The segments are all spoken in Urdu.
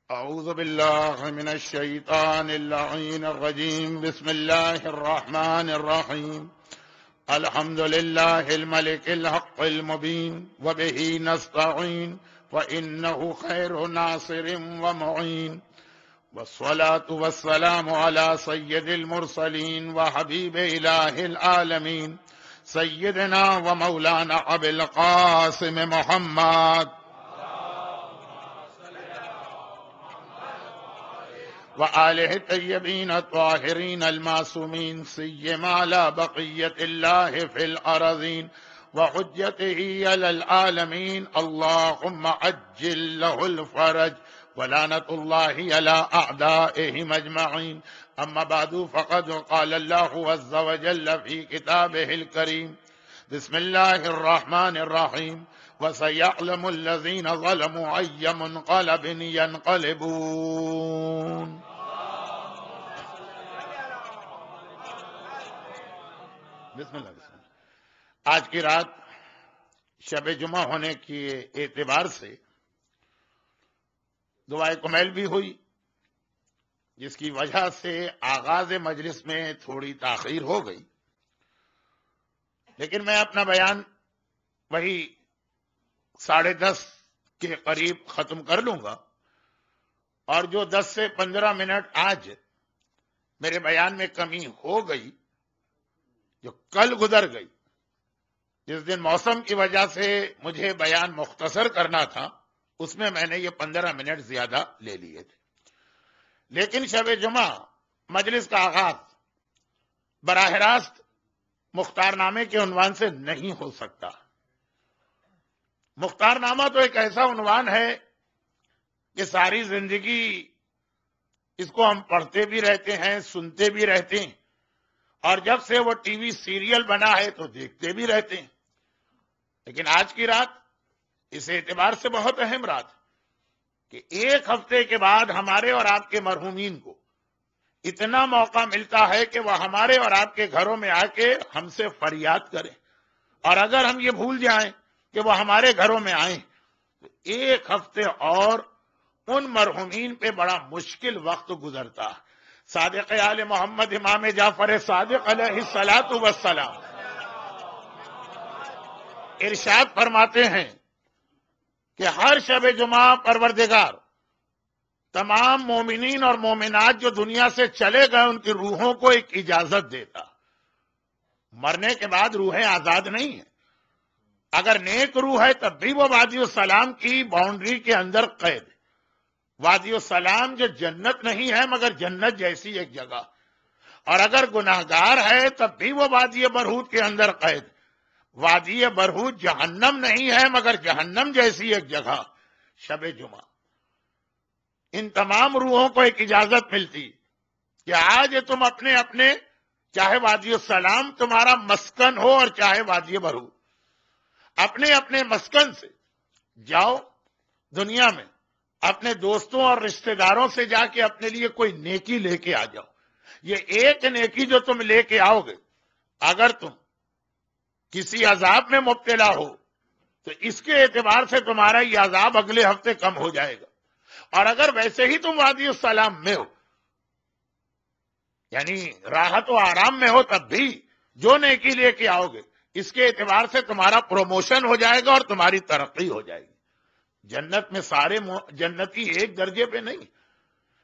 أعوذ بالله من الشيطان اللعين الرجيم. بسم الله الرحمن الرحيم. الحمد لله الملك الحق المبين وبه نستعين وإنه خير ناصر ومعين، والصلاة والسلام على سيد المرسلين وحبيب إله العالمين سيدنا ومولانا أبي القاسم محمد وآله الطيبين الطاهرين المعصومين، سيما على بقية الله في الأرضين وحجته على العالمين. اللهم عجل له الفرج ولعنة الله على أعدائهم أجمعين. أما بعد، فقد قال الله عز وجل في كتابه الكريم: بسم الله الرحمن الرحيم. وسيعلم الذين ظلموا أي منقلب ينقلبون. بسم اللہ بسم اللہ. آج کی رات شب جمعہ ہونے کے اعتبار سے دعائے کمیل بھی ہوئی، جس کی وجہ سے آغاز مجلس میں تھوڑی تاخیر ہو گئی، لیکن میں اپنا بیان وہی 10:30 کے قریب ختم کر لوں گا، اور جو 10 سے 15 منٹ آج میرے بیان میں کمی ہو گئی، جو کل گزر گئی، جس دن موسم کی وجہ سے مجھے بیان مختصر کرنا تھا، اس میں میں نے یہ 15 منٹ زیادہ لے لیے تھے. لیکن شب جمعہ مجلس کا آغاز براہ راست مختار نامے کے عنوان سے نہیں ہو سکتا. مختار نامہ تو ایک ایسا عنوان ہے کہ ساری زندگی اس کو ہم پڑھتے بھی رہتے ہیں، سنتے بھی رہتے ہیں، اور جب سے وہ ٹی وی سیریل بنا ہے تو دیکھتے بھی رہتے ہیں. لیکن آج کی رات اس اعتبار سے بہت اہم رات ہے کہ ایک ہفتے کے بعد ہمارے اور آپ کے مرحومین کو اتنا موقع ملتا ہے کہ وہ ہمارے اور آپ کے گھروں میں آ کے ہم سے فریاد کریں، اور اگر ہم یہ بھول جائیں کہ وہ ہمارے گھروں میں آئیں تو ایک ہفتے اور ان مرحومین پہ بڑا مشکل وقت گزرتا ہے. صادق آل محمد امام جعفر صادق علیہ الصلاۃ والسلام ارشاد فرماتے ہیں کہ ہر شب جمعہ پروردگار تمام مومنین اور مومنات جو دنیا سے چلے گئے ان کی روحوں کو ایک اجازت دیتا. مرنے کے بعد روحیں آزاد نہیں ہیں. اگر نیک روح ہے تب بھی وہ وادی السلام کی باؤنڈری کے اندر قید ہے. وادی السلام جو جنت نہیں ہے مگر جنت جیسی ایک جگہ، اور اگر گناہگار ہے تب بھی وہ وادی برہوت کے اندر قید. وادی برہوت جہنم نہیں ہے مگر جہنم جیسی ایک جگہ. شب جمعہ ان تمام روحوں کو ایک اجازت ملتی کہ آج تم اپنے اپنے، چاہے وادی السلام تمہارا مسکن ہو اور چاہے وادی برہوت، اپنے اپنے مسکن سے جاؤ دنیا میں، اپنے دوستوں اور رشتہ داروں سے جا کے اپنے لیے کوئی نیکی لے کے آ جاؤ. یہ ایک نیکی جو تم لے کے آؤ گے، اگر تم کسی عذاب میں مبتلا ہو تو اس کے اعتبار سے تمہارا یہ عذاب اگلے ہفتے کم ہو جائے گا. اور اگر ویسے ہی تم وادی السلام میں ہو، یعنی راحت و آرام میں ہو، تب بھی جو نیکی لے کے آؤ گے اس کے اعتبار سے تمہارا پروموشن ہو جائے گا اور تمہاری ترقی ہو جائے گی. جنت میں سارے جنتی ایک درجے پہ نہیں.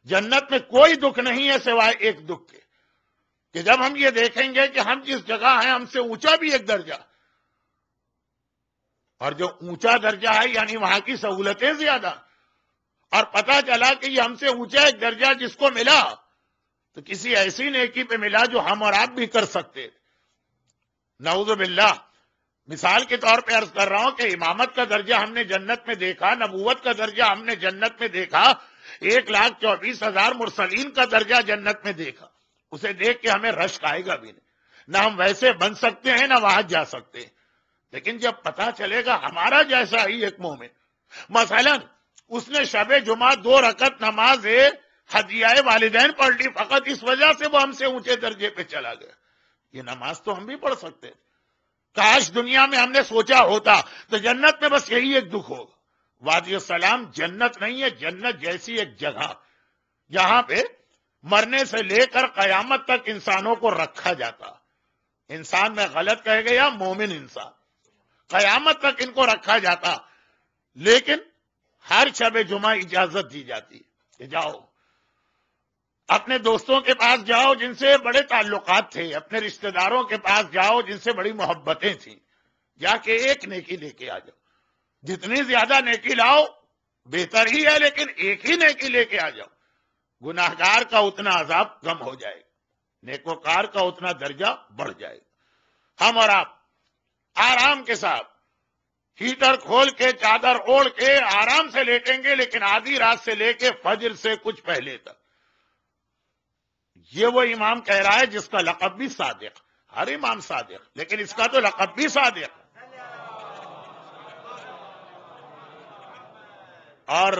جنت میں کوئی دکھ نہیں ہے سوائے ایک دکھ کے، کہ جب ہم یہ دیکھیں گے کہ ہم جس جگہ ہیں ہم سے اونچا بھی ایک درجہ، اور جو اونچا درجہ ہے یعنی وہاں کی سہولتیں زیادہ، اور پتہ چلا کہ یہ ہم سے اونچا ایک درجہ جس کو ملا تو کسی ایسی نیکی پہ ملا جو ہم اور آپ بھی کر سکتے. نعوذ باللہ. مثال کے طور پہ عرض کر رہا ہوں کہ امامت کا درجہ ہم نے جنت میں دیکھا، نبوت کا درجہ ہم نے جنت میں دیکھا، 1,24,000 مرسلین کا درجہ جنت میں دیکھا. اسے دیکھ کے ہمیں رشک آئے گا بھی نہیں، نہ ہم ویسے بن سکتے ہیں نہ وہاں جا سکتے ہیں. لیکن جب پتا چلے گا ہمارا جیسا ہی ایک مومن، مثلا اس نے شب جمعہ 2 رکعت نماز ہدیہ والدین پڑھ لی، فقط اس وجہ سے وہ ہم سے اونچے درجے پہ چلا گیا. یہ نماز تو ہم بھی پڑھ سکتے تھے. کاش دنیا میں ہم نے سوچا ہوتا تو جنت میں بس یہی ایک دکھ ہوگا، وادی السلام جنت نہیں ہے، جنت جیسی ایک جگہ جہاں پہ مرنے سے لے کر قیامت تک انسانوں کو رکھا جاتا. انسان میں غلط کہہ گیا، مومن انسان، قیامت تک ان کو رکھا جاتا. لیکن ہر شب جمعہ اجازت دی جاتی کہ جاؤ اپنے دوستوں کے پاس جاؤ جن سے بڑے تعلقات تھے، اپنے رشتہ داروں کے پاس جاؤ جن سے بڑی محبتیں تھیں، جا کے ایک نیکی لے کے آ جاؤ. جتنی زیادہ نیکی لاؤ بہتر ہی ہے، لیکن ایک ہی نیکی لے کے آ جاؤ. گناہگار کا اتنا عذاب کم ہو جائے گا، نیکوکار کا اتنا درجہ بڑھ جائے گا. ہم اور آپ آرام کے ساتھ ہیٹر کھول کے چادر اوڑھ کے آرام سے لیٹیں گے، لیکن آدھی رات سے لے کے فجر سے کچھ پہلے تک. یہ وہ امام کہہ رہا ہے جس کا لقب بھی صادق. ہر امام صادق، لیکن اس کا تو لقب بھی صادق. اور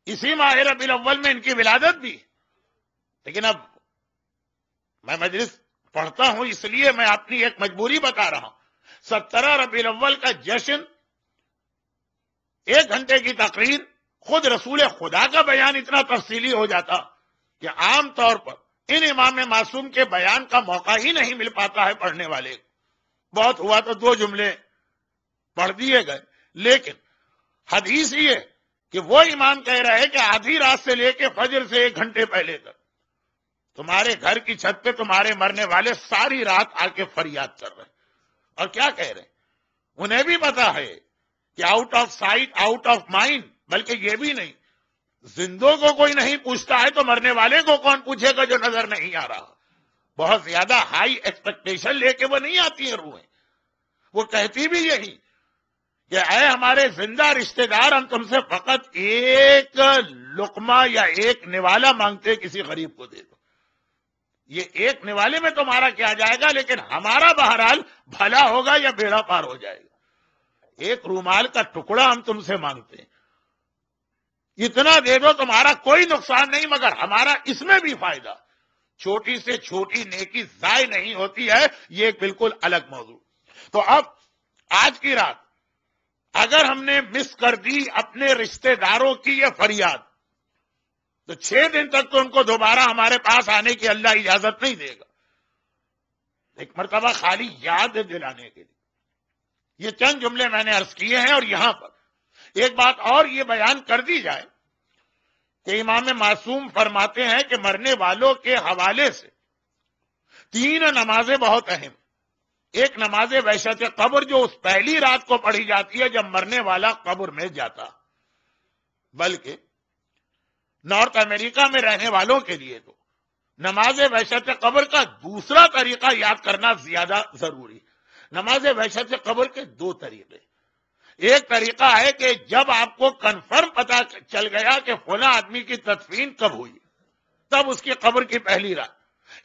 اسی ماہ ربیع الاول میں ان کی ولادت بھی. لیکن اب میں مجلس پڑھتا ہوں اس لیے میں اپنی ایک مجبوری بتا رہا ہوں. 17 ربیع الاول کا جشن، 1 گھنٹے کی تقریر، خود رسول خدا کا بیان اتنا تفصیلی ہو جاتا کہ عام طور پر ان امام معصوم کے بیان کا موقع ہی نہیں مل پاتا ہے پڑھنے والے. بہت ہوا تو 2 جملے پڑھ دیے گئے. لیکن حدیث یہ کہ وہ امام کہہ رہے کہ آدھی رات سے لے کے فجر سے 1 گھنٹے پہلے تک تمہارے گھر کی چھت پہ تمہارے مرنے والے ساری رات آ کے فریاد کر رہے ہیں. اور کیا کہہ رہے ہیں؟ انہیں بھی پتا ہے کہ out of sight out of mind. بلکہ یہ بھی نہیں، زندوں کو کوئی نہیں پوچھتا ہے تو مرنے والے کو کون پوچھے گا جو نظر نہیں آ رہا. بہت زیادہ ہائی ایکسپیکٹیشن لے کے وہ نہیں آتی ہیں روحیں. وہ کہتی بھی یہی کہ اے ہمارے زندہ رشتہ دار، ہم تم سے فقط ایک لقمہ یا ایک نوالا مانگتے کسی غریب کو دے دو. یہ ایک نوالے میں تمہارا کیا جائے گا، لیکن ہمارا بہرحال بھلا ہوگا یا بیڑا پار ہو جائے گا. ایک رومال کا ٹکڑا ہم تم سے مانگتے ہیں، اتنا دے دو، تمہارا کوئی نقصان نہیں مگر ہمارا اس میں بھی فائدہ. چھوٹی سے چھوٹی نیکی ضائع نہیں ہوتی ہے. یہ ایک بالکل الگ موضوع. تو اب آج کی رات اگر ہم نے مس کر دی اپنے رشتہ داروں کی یہ فریاد، تو 6 دن تک تو ان کو دوبارہ ہمارے پاس آنے کی اللہ اجازت نہیں دے گا. ایک مرتبہ خالی یاد دلانے کے لیے یہ چند جملے میں نے عرض کیے ہیں. اور یہاں پر ایک بات اور یہ بیان کر دی جائے کہ امام معصوم فرماتے ہیں کہ مرنے والوں کے حوالے سے 3 نمازیں بہت اہم. ایک نماز وحشت قبر جو اس پہلی رات کو پڑھی جاتی ہے جب مرنے والا قبر میں جاتا. بلکہ نارتھ امریکہ میں رہنے والوں کے لیے تو نماز وحشت قبر کا دوسرا طریقہ یاد کرنا زیادہ ضروری. نماز وحشت قبر کے 2 طریقے. ایک طریقہ ہے کہ جب آپ کو کنفرم پتا چل گیا کہ فلاں آدمی کی تدفین کب ہوئی، تب اس کی قبر کی پہلی رات.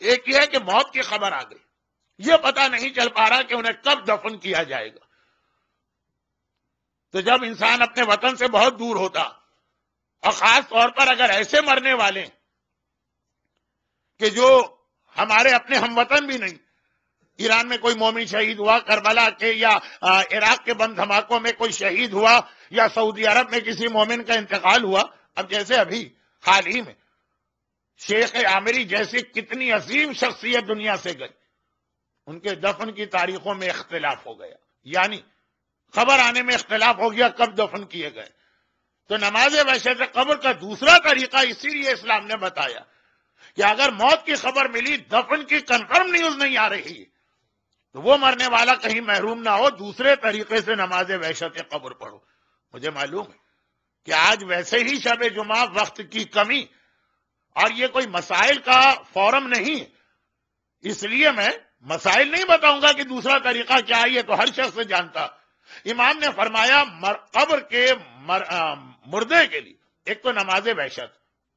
ایک یہ ہے کہ موت کی خبر آ گئی، یہ پتا نہیں چل پا رہا کہ انہیں کب دفن کیا جائے گا. تو جب انسان اپنے وطن سے بہت دور ہوتا، اور خاص طور پر اگر ایسے مرنے والے کہ جو ہمارے اپنے ہم وطن بھی نہیں، ایران میں کوئی مومن شہید ہوا، کربلا کے یا عراق کے بم دھماکوں میں کوئی شہید ہوا، یا سعودی عرب میں کسی مومن کا انتقال ہوا. اب جیسے ابھی حال ہی میں شیخ عامری جیسی کتنی عظیم شخصیت دنیا سے گئی، ان کے دفن کی تاریخوں میں اختلاف ہو گیا، یعنی خبر آنے میں اختلاف ہو گیا کب دفن کیے گئے. تو نماز وحشت قبر کا دوسرا طریقہ اسی لیے اسلام نے بتایا کہ اگر موت کی خبر ملی، دفن کی کنفرم نیوز نہیں آ رہی، تو وہ مرنے والا کہیں محروم نہ ہو، دوسرے طریقے سے نماز وحشت قبر پڑھو. مجھے معلوم ہے کہ آج ویسے ہی شب جمعہ وقت کی کمی اور یہ کوئی مسائل کا فورم نہیں، اس لیے میں مسائل نہیں بتاؤں گا کہ دوسرا طریقہ کیا ہے، یہ تو ہر شخص جانتا. امام نے فرمایا قبر کے مردے کے لیے ایک تو نماز وحشت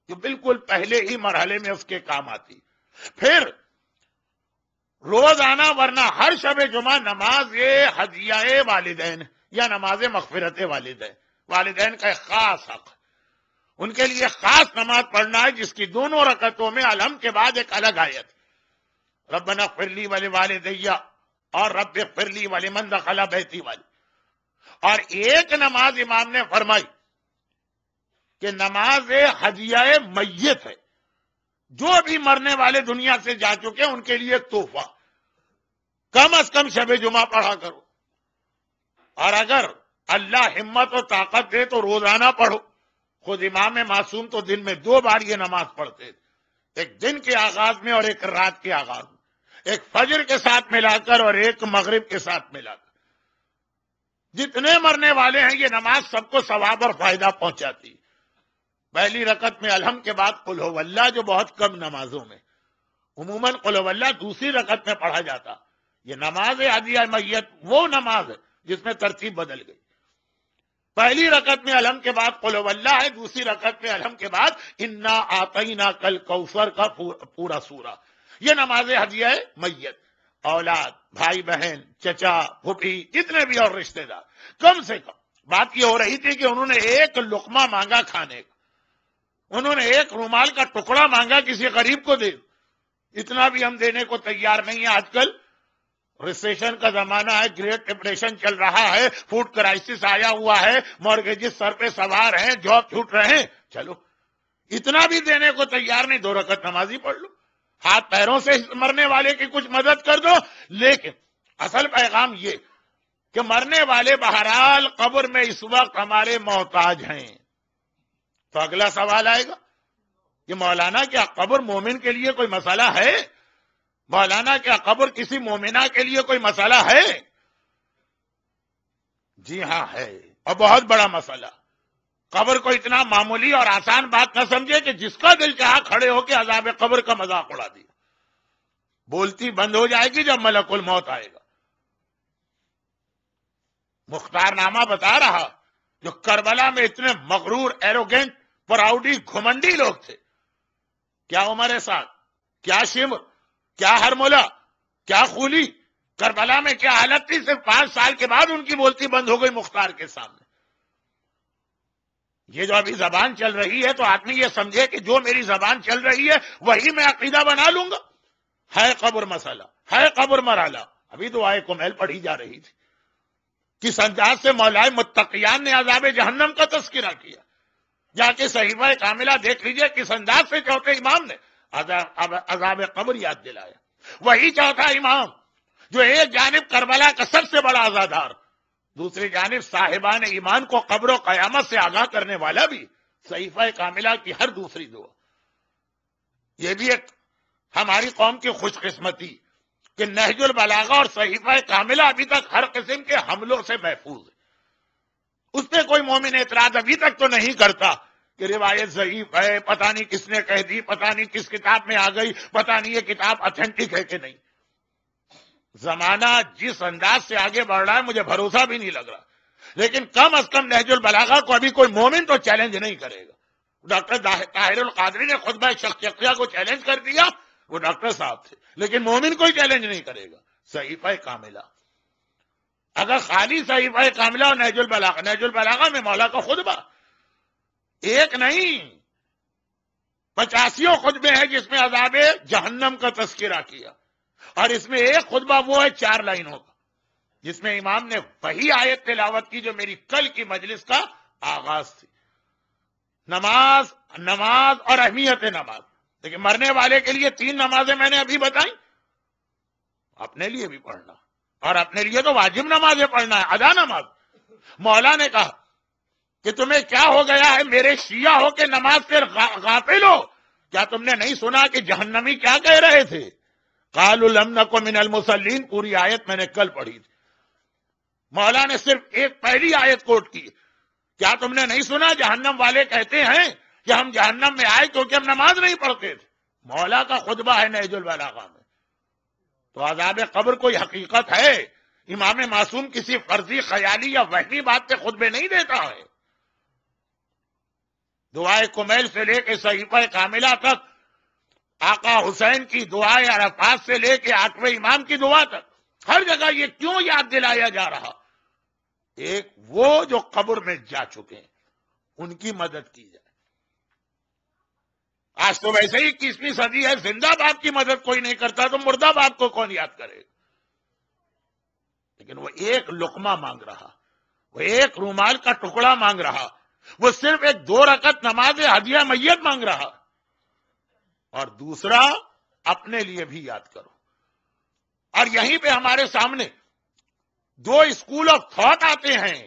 جو بالکل پہلے ہی مرحلے میں اس کے کام آتی، پھر روزانہ ورنہ ہر شب جمعہ نماز ہدیہ والدین یا نماز مغفرت والدین. والدین کا ایک خاص حق، ان کے لیے خاص نماز پڑھنا ہے جس کی 2 رکعتوں میں الحمد کے بعد ایک الگ آیت، ربنا اغفر لی ولوالدی اور رب اغفر لی ولمن دخل بیتی والی. اور ایک نماز امام نے فرمائی کہ نماز ہدیہ میت ہے، جو بھی مرنے والے دنیا سے جا چکے ان کے لیے ایک تحفہ، کم از کم شب جمعہ پڑھا کرو، اور اگر اللہ ہمت و طاقت دے تو روزانہ پڑھو۔ خود امام معصوم تو دن میں 2 بار یہ نماز پڑھتے تھے، ایک دن کے آغاز میں اور ایک رات کے آغاز میں، ایک فجر کے ساتھ ملا کر اور ایک مغرب کے ساتھ ملا کر۔ جتنے مرنے والے ہیں یہ نماز سب کو ثواب اور فائدہ پہنچاتی۔ پہلی رکعت میں الحمد کے بعد قل ہو اللہ، جو بہت کم نمازوں میں عموماً قل ہو اللہ دوسری رکعت میں پڑھا جاتا، یہ نماز ہدیہ میت وہ نماز ہے جس میں ترتیب بدل گئی۔ پہلی رکعت میں الحمد کے بعد قل ہو اللہ ہے، دوسری رکعت میں الحمد کے بعد انا اعطینا کل کوثر کا پورا سورہ۔ یہ نماز ہدیہ میت، اولاد، بھائی بہن، چچا، پھوپھی، جتنے بھی اور رشتہ دار، کم سے کم بات یہ ہو رہی تھی کہ انہوں نے ایک لقمہ مانگا کھانے کا، انہوں نے ایک رومال کا ٹکڑا مانگا کسی غریب کو دے، اتنا بھی ہم دینے کو تیار نہیں ہیں۔ آج کل ریسیشن کا زمانہ ہے، گریٹ ڈپریشن چل رہا ہے، فوڈ کرائسس آیا ہوا ہے، مورگیجز سر پہ سوار ہیں، جاب چھوٹ رہے ہیں، چلو اتنا بھی دینے کو تیار نہیں، 2 رکعت نماز ہی پڑھ لو، ہاتھ پیروں سے مرنے والے کی کچھ مدد کر دو۔ لیکن اصل پیغام یہ کہ مرنے والے بہرحال قبر میں اس وقت ہمارے محتاج ہیں۔ تو اگلا سوال آئے گا کہ مولانا کیا قبر مومن کے لیے کوئی مسئلہ ہے؟ مولانا کیا قبر کسی مومنہ کے لیے کوئی مسئلہ ہے؟ جی ہاں ہے، اور بہت بڑا مسئلہ۔ قبر کو اتنا معمولی اور آسان بات نہ سمجھے کہ جس کا دل چاہا کھڑے ہو کے عذاب قبر کا مذاق اڑا دیا، بولتی بند ہو جائے گی جب ملک الموت آئے گا۔ مختار نامہ بتا رہا جو کربلا میں اتنے مغرور، ایروگینٹ، پراؤڈی، گھمنڈی لوگ تھے، کیا عمر سعد، کیا شمر، کیا ہرملہ، کیا خولی، کربلا میں کیا حالت تھی، صرف 5 سال کے بعد ان کی بولتی بند ہو گئی مختار کے سامنے۔ یہ جو ابھی زبان چل رہی ہے تو آدمی یہ سمجھے کہ جو میری زبان چل رہی ہے وہی میں عقیدہ بنا لوں گا۔ ہے قبر مسئلہ، ہے قبر مرحلہ۔ ابھی دعائے کمیل پڑھی جا رہی تھی، کس انداز سے مولائے متقیان نے عذاب جہنم کا تذکرہ کیا، جا کے صحیفہ کاملہ دیکھ لیجئے کس انداز سے چوتھے امام نے عذاب قبر یاد دلایا۔ وہی چوتھا امام جو ایک جانب کربلا کا سب سے بڑا عزادار، دوسری جانب صاحبان ایمان کو قبر و قیامت سے آگاہ کرنے والا بھی، صحیفہ کاملہ کی ہر دوسری دعا۔ یہ بھی ایک ہماری قوم کی خوش قسمتی کہ نہج البلاغہ اور صحیفہ کاملہ ابھی تک ہر قسم کے حملوں سے محفوظ ہے۔ اس پہ کوئی مومن اعتراض ابھی تک تو نہیں کرتا کہ روایت ضعیف ہے، پتہ نہیں کس نے کہہ دی، پتہ نہیں کس کتاب میں آ گئی، پتہ نہیں یہ کتاب اتھینٹک ہے کہ نہیں۔ زمانہ جس انداز سے آگے بڑھ رہا ہے مجھے بھروسہ بھی نہیں لگ رہا، لیکن کم از کم نہج البلاغہ کو ابھی کوئی مومن تو چیلنج نہیں کرے گا۔ ڈاکٹر طاہر القادری نے خطبہ شخصیہ کو چیلنج کر دیا، وہ ڈاکٹر صاحب تھے، لیکن مومن کوئی چیلنج نہیں کرے گا۔ صحیفہ کاملہ، اگر خالی صحیفہ کاملہ اور نہج البلاغہ میں مولا کا خطبہ ایک نہیں 85 خطبے ہیں جس میں عذاب جہنم کا تذکرہ کیا، اور اس میں ایک خطبہ وہ ہے 4 لائنوں کا جس میں امام نے وہی آیت تلاوت کی جو میری کل کی مجلس کا آغاز تھی، نماز اور اہمیت نماز۔ لیکن مرنے والے کے لیے 3 نمازیں میں نے ابھی بتائیں، اپنے لیے بھی پڑھنا، اور اپنے لیے تو واجب نمازیں پڑھنا ہے، ادا نماز۔ مولا نے کہا کہ تمہیں کیا ہو گیا ہے میرے شیعہ ہو کے نماز سے غافل ہو؟ کیا تم نے نہیں سنا کہ جہنمی کیا کہہ رہے تھے؟ قالوا لم نکن من المصلین، پوری آیت میں نے کل پڑھی تھی۔ مولا نے صرف ایک پہلی آیت کوٹ کی، کیا تم نے نہیں سنا جہنم والے کہتے ہیں کہ ہم جہنم میں آئے کیونکہ ہم نماز نہیں پڑھتے تھے۔ مولا کا خطبہ ہے نہج البلاغہ میں۔ تو عذاب قبر کوئی حقیقت ہے، امام معصوم کسی فرضی، خیالی یا وہمی بات پہ خطبے نہیں دیتا ہے۔ دعائے کمیل سے لے کے صحیفہ کاملہ تک، آقا حسین کی دعائے عرفات سے لے کے 8ویں امام کی دعا تک، ہر جگہ یہ کیوں یاد دلایا جا رہا؟ ایک وہ جو قبر میں جا چکے ہیں ان کی مدد کی جائے۔ آج تو ویسے ہی 21ویں صدی ہے، زندہ باپ کی مدد کوئی نہیں کرتا تو مردہ باپ کو کون یاد کرے؟ لیکن وہ ایک لقمہ مانگ رہا، وہ ایک رومال کا ٹکڑا مانگ رہا، وہ صرف ایک 2 رکعت نماز ہدیہ میت مانگ رہا، اور دوسرا اپنے لیے بھی یاد کرو۔ اور یہیں پہ ہمارے سامنے 2 اسکول آف تھاٹ آتے ہیں۔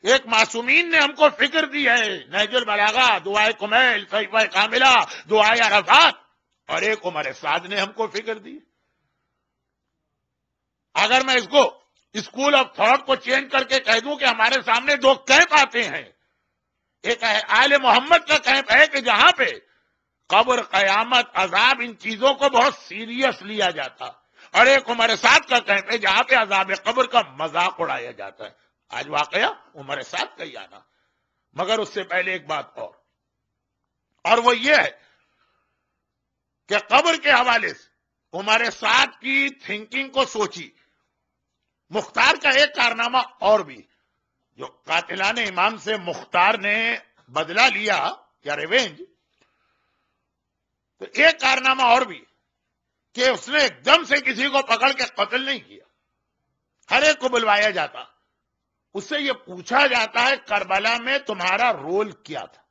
ایک معصومین نے ہم کو فکر دی ہے، نہج البلاغہ، دعائے کمیل، صحیفہ کاملہ، دعائے عرفات، اور ایک عمر سعد نے ہم کو فکر دی۔ اگر میں اس کو اسکول آف تھاٹ کو چینج کر کے کہہ دوں کہ ہمارے سامنے 2 کیمپ آتے ہیں، ایک آل محمد کا کیمپ ہے کہ جہاں پہ قبر، قیامت، عذاب، ان چیزوں کو بہت سیریس لیا جاتا، اور ایک عمر سعد کا کیمپ ہے جہاں پہ عذاب قبر کا مذاق اڑایا جاتا ہے۔ آج واقعہ عمر سعد کا ہی آنا، مگر اس سے پہلے ایک بات اور وہ یہ ہے کہ قبر کے حوالے سے عمر سعد کی تھنکنگ کو سوچی۔ مختار کا ایک کارنامہ اور بھی، جو قاتلان امام سے مختار نے بدلہ لیا یا ریونج، تو ایک کارنامہ اور بھی کہ اس نے ایک دم سے کسی کو پکڑ کے قتل نہیں کیا، ہر ایک کو بلوایا جاتا، اس سے یہ پوچھا جاتا ہے کربلا میں تمہارا رول کیا تھا۔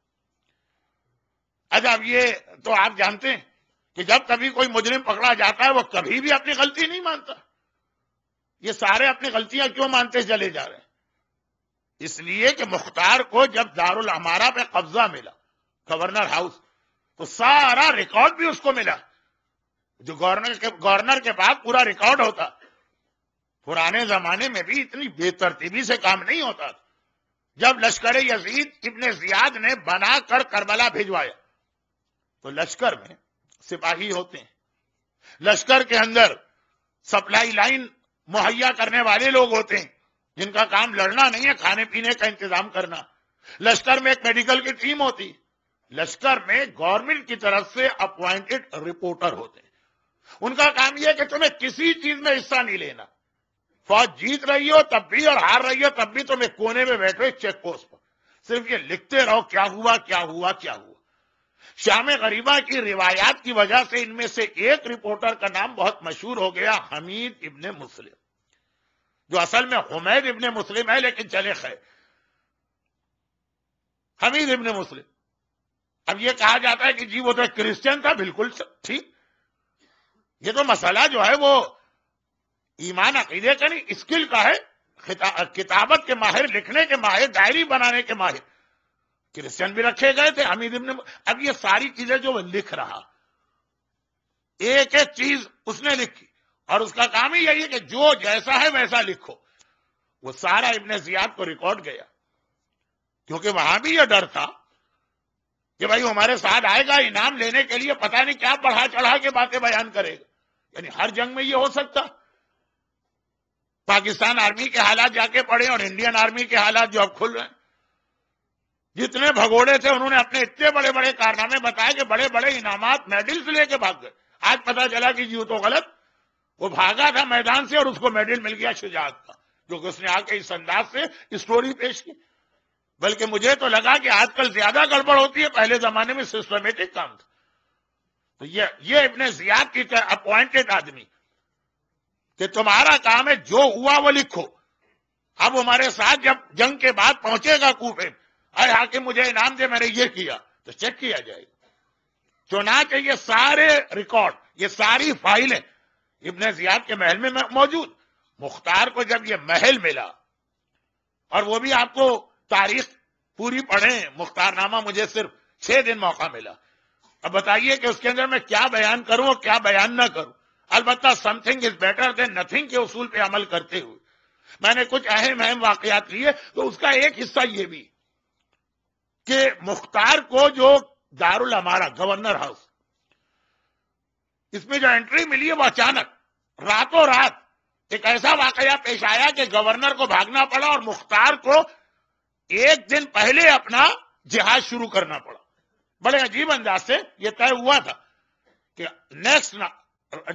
اب یہ تو آپ جانتے ہیں کہ جب کبھی کوئی مجرم پکڑا جاتا ہے وہ کبھی بھی اپنی غلطی نہیں مانتا۔ یہ سارے اپنی غلطیاں کیوں مانتے چلے جا رہے ہیں؟ اس لیے کہ مختار کو جب دارالعمارہ پہ قبضہ ملا، گورنر ہاؤس، تو سارا ریکارڈ بھی اس کو ملا، جو گورنر کے پاس پورا ریکارڈ ہوتا۔ پرانے زمانے میں بھی اتنی بے ترتیبی سے کام نہیں ہوتا تھا۔ جب لشکر یزید ابن زیاد نے بنا کر کربلا بھیجوایا تو لشکر میں سپاہی ہوتے ہیں، لشکر کے اندر سپلائی لائن مہیا کرنے والے لوگ ہوتے ہیں جن کا کام لڑنا نہیں ہے، کھانے پینے کا انتظام کرنا۔ لشکر میں ایک میڈیکل کی ٹیم ہوتی، لشکر میں گورنمنٹ کی طرف سے اپوائنٹڈ رپورٹر ہوتے ہیں، ان کا کام یہ ہے کہ تمہیں کسی چیز میں حصہ نہیں لینا، فوج جیت رہی ہو تب بھی اور ہار رہی ہو تب بھی تم ایک کونے میں بیٹھے چیک پوسٹ پر صرف یہ لکھتے رہو کیا ہوا کیا ہوا کیا ہوا۔ شام غریبہ کی روایات کی وجہ سے ان میں سے ایک رپورٹر کا نام بہت مشہور ہو گیا، حمید ابن مسلم، جو اصل میں حمید ابن مسلم ہے لیکن چلے خیر، حمید ابن مسلم۔ اب یہ کہا جاتا ہے کہ جی وہ تو ایک کرسچن تھا، بالکل ٹھیک، یہ تو مسئلہ جو ہے وہ ایمان عقیدے کا نہیں، اسکل کا ہے، کتابت کے ماہر، لکھنے کے ماہر، ڈائری بنانے کے ماہر، کرسچن بھی رکھے گئے تھے حمید ابن۔ اب یہ ساری چیزیں جو وہ لکھ رہا، ایک ایک چیز اس نے لکھی، اور اس کا کام ہی یہی ہے کہ جو جیسا ہے ویسا لکھو۔ وہ سارا ابن زیاد کو ریکارڈ گیا، کیونکہ وہاں بھی یہ ڈر تھا کہ بھائی ہمارے ساتھ آئے گا انعام لینے کے لیے، پتہ نہیں کیا بڑھا چڑھا کے باتیں بیان کرے گا، یعنی ہر جنگ میں یہ ہو سکتا۔ پاکستان آرمی کے حالات جا کے پڑھے اور انڈین آرمی کے حالات جو اب کھل رہے ہیں، جتنے بھگوڑے تھے انہوں نے اپنے اتنے بڑے بڑے کارنامے بتائے کہ بڑے بڑے انعامات میڈلز لے کے بھاگ گئے۔ آج پتا چلا کہ جی وہ تو غلط، وہ بھاگا تھا میدان سے اور اس کو میڈل مل گیا شجاعت کا، جو کہ اس نے آ کے اس انداز سے اسٹوری پیش کی۔ بلکہ مجھے تو لگا کہ آج کل زیادہ گڑبڑ ہوتی ہے، پہلے زمانے میں سسٹمیٹک کام تھا۔ تو یہ ابن زیاد کی اپوائنٹڈ آدمی کہ تمہارا کام ہے جو ہوا وہ لکھو۔ اب ہمارے ساتھ جب جنگ کے بعد پہنچے گا کوفے، اے حاکم مجھے انعام دے، میں نے یہ کیا، تو چیک کیا جائے گا۔ چنانچہ یہ سارے ریکارڈ، یہ ساری فائلیں ابن زیاد کے محل میں موجود۔ مختار کو جب یہ محل ملا، اور وہ بھی آپ کو تاریخ پوری پڑھیں، مختار نامہ مجھے صرف 6 دن موقع ملا، اب بتائیے کہ اس کے اندر میں کیا بیان کروں اور کیا بیان نہ کروں۔ البتہ some thing is better than nothing کے اصول پہ عمل کرتے ہوئے میں نے کچھ اہم واقعات لیے، تو اس کا ایک حصہ یہ بھی کہ مختار کو جو دارالعمارہ گورنر ہاؤس، اس میں جو انٹری ملی ہے وہ اچانک راتوں رات ایک ایسا واقعہ پیش آیا کہ گورنر کو بھاگنا پڑا اور مختار کو ایک دن پہلے اپنا جہاد شروع کرنا پڑا۔ بڑے عجیب انداز سے یہ طے ہوا تھا کہ نیکسٹ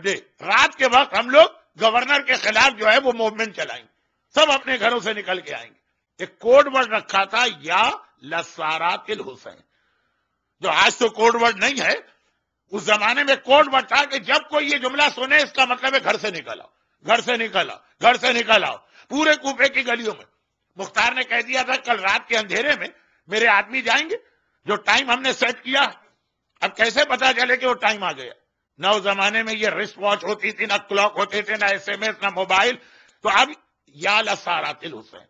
ڈے رات کے وقت ہم لوگ گورنر کے خلاف جو ہے وہ موومنٹ چلائیں گے، سب اپنے گھروں سے نکل کے آئیں گے۔ ایک کوڈ ورڈ رکھا تھا، یا لسارات الحسین، جو آج تو کوڈ ورڈ نہیں ہے، اس زمانے میں کوڈ ورڈ تھا کہ جب کوئی یہ جملہ سنے اس کا مطلب ہے گھر سے نکل آؤ، گھر سے نکل آؤ، گھر سے نکل آؤ۔ پورے کوفے کی گلیوں میں مختار نے کہہ دیا تھا کل رات کے اندھیرے میں میرے آدمی جائیں گے، جو ٹائم ہم نے سیٹ کیا، اب کیسے پتا چلے کہ وہ ٹائم آ گیا؟ نہ اس زمانے میں یہ رسٹ واچ ہوتی تھی، نہ کلاک ہوتے تھے، نہ SMS، نہ موبائل. تو اب یا لسارات الحسین،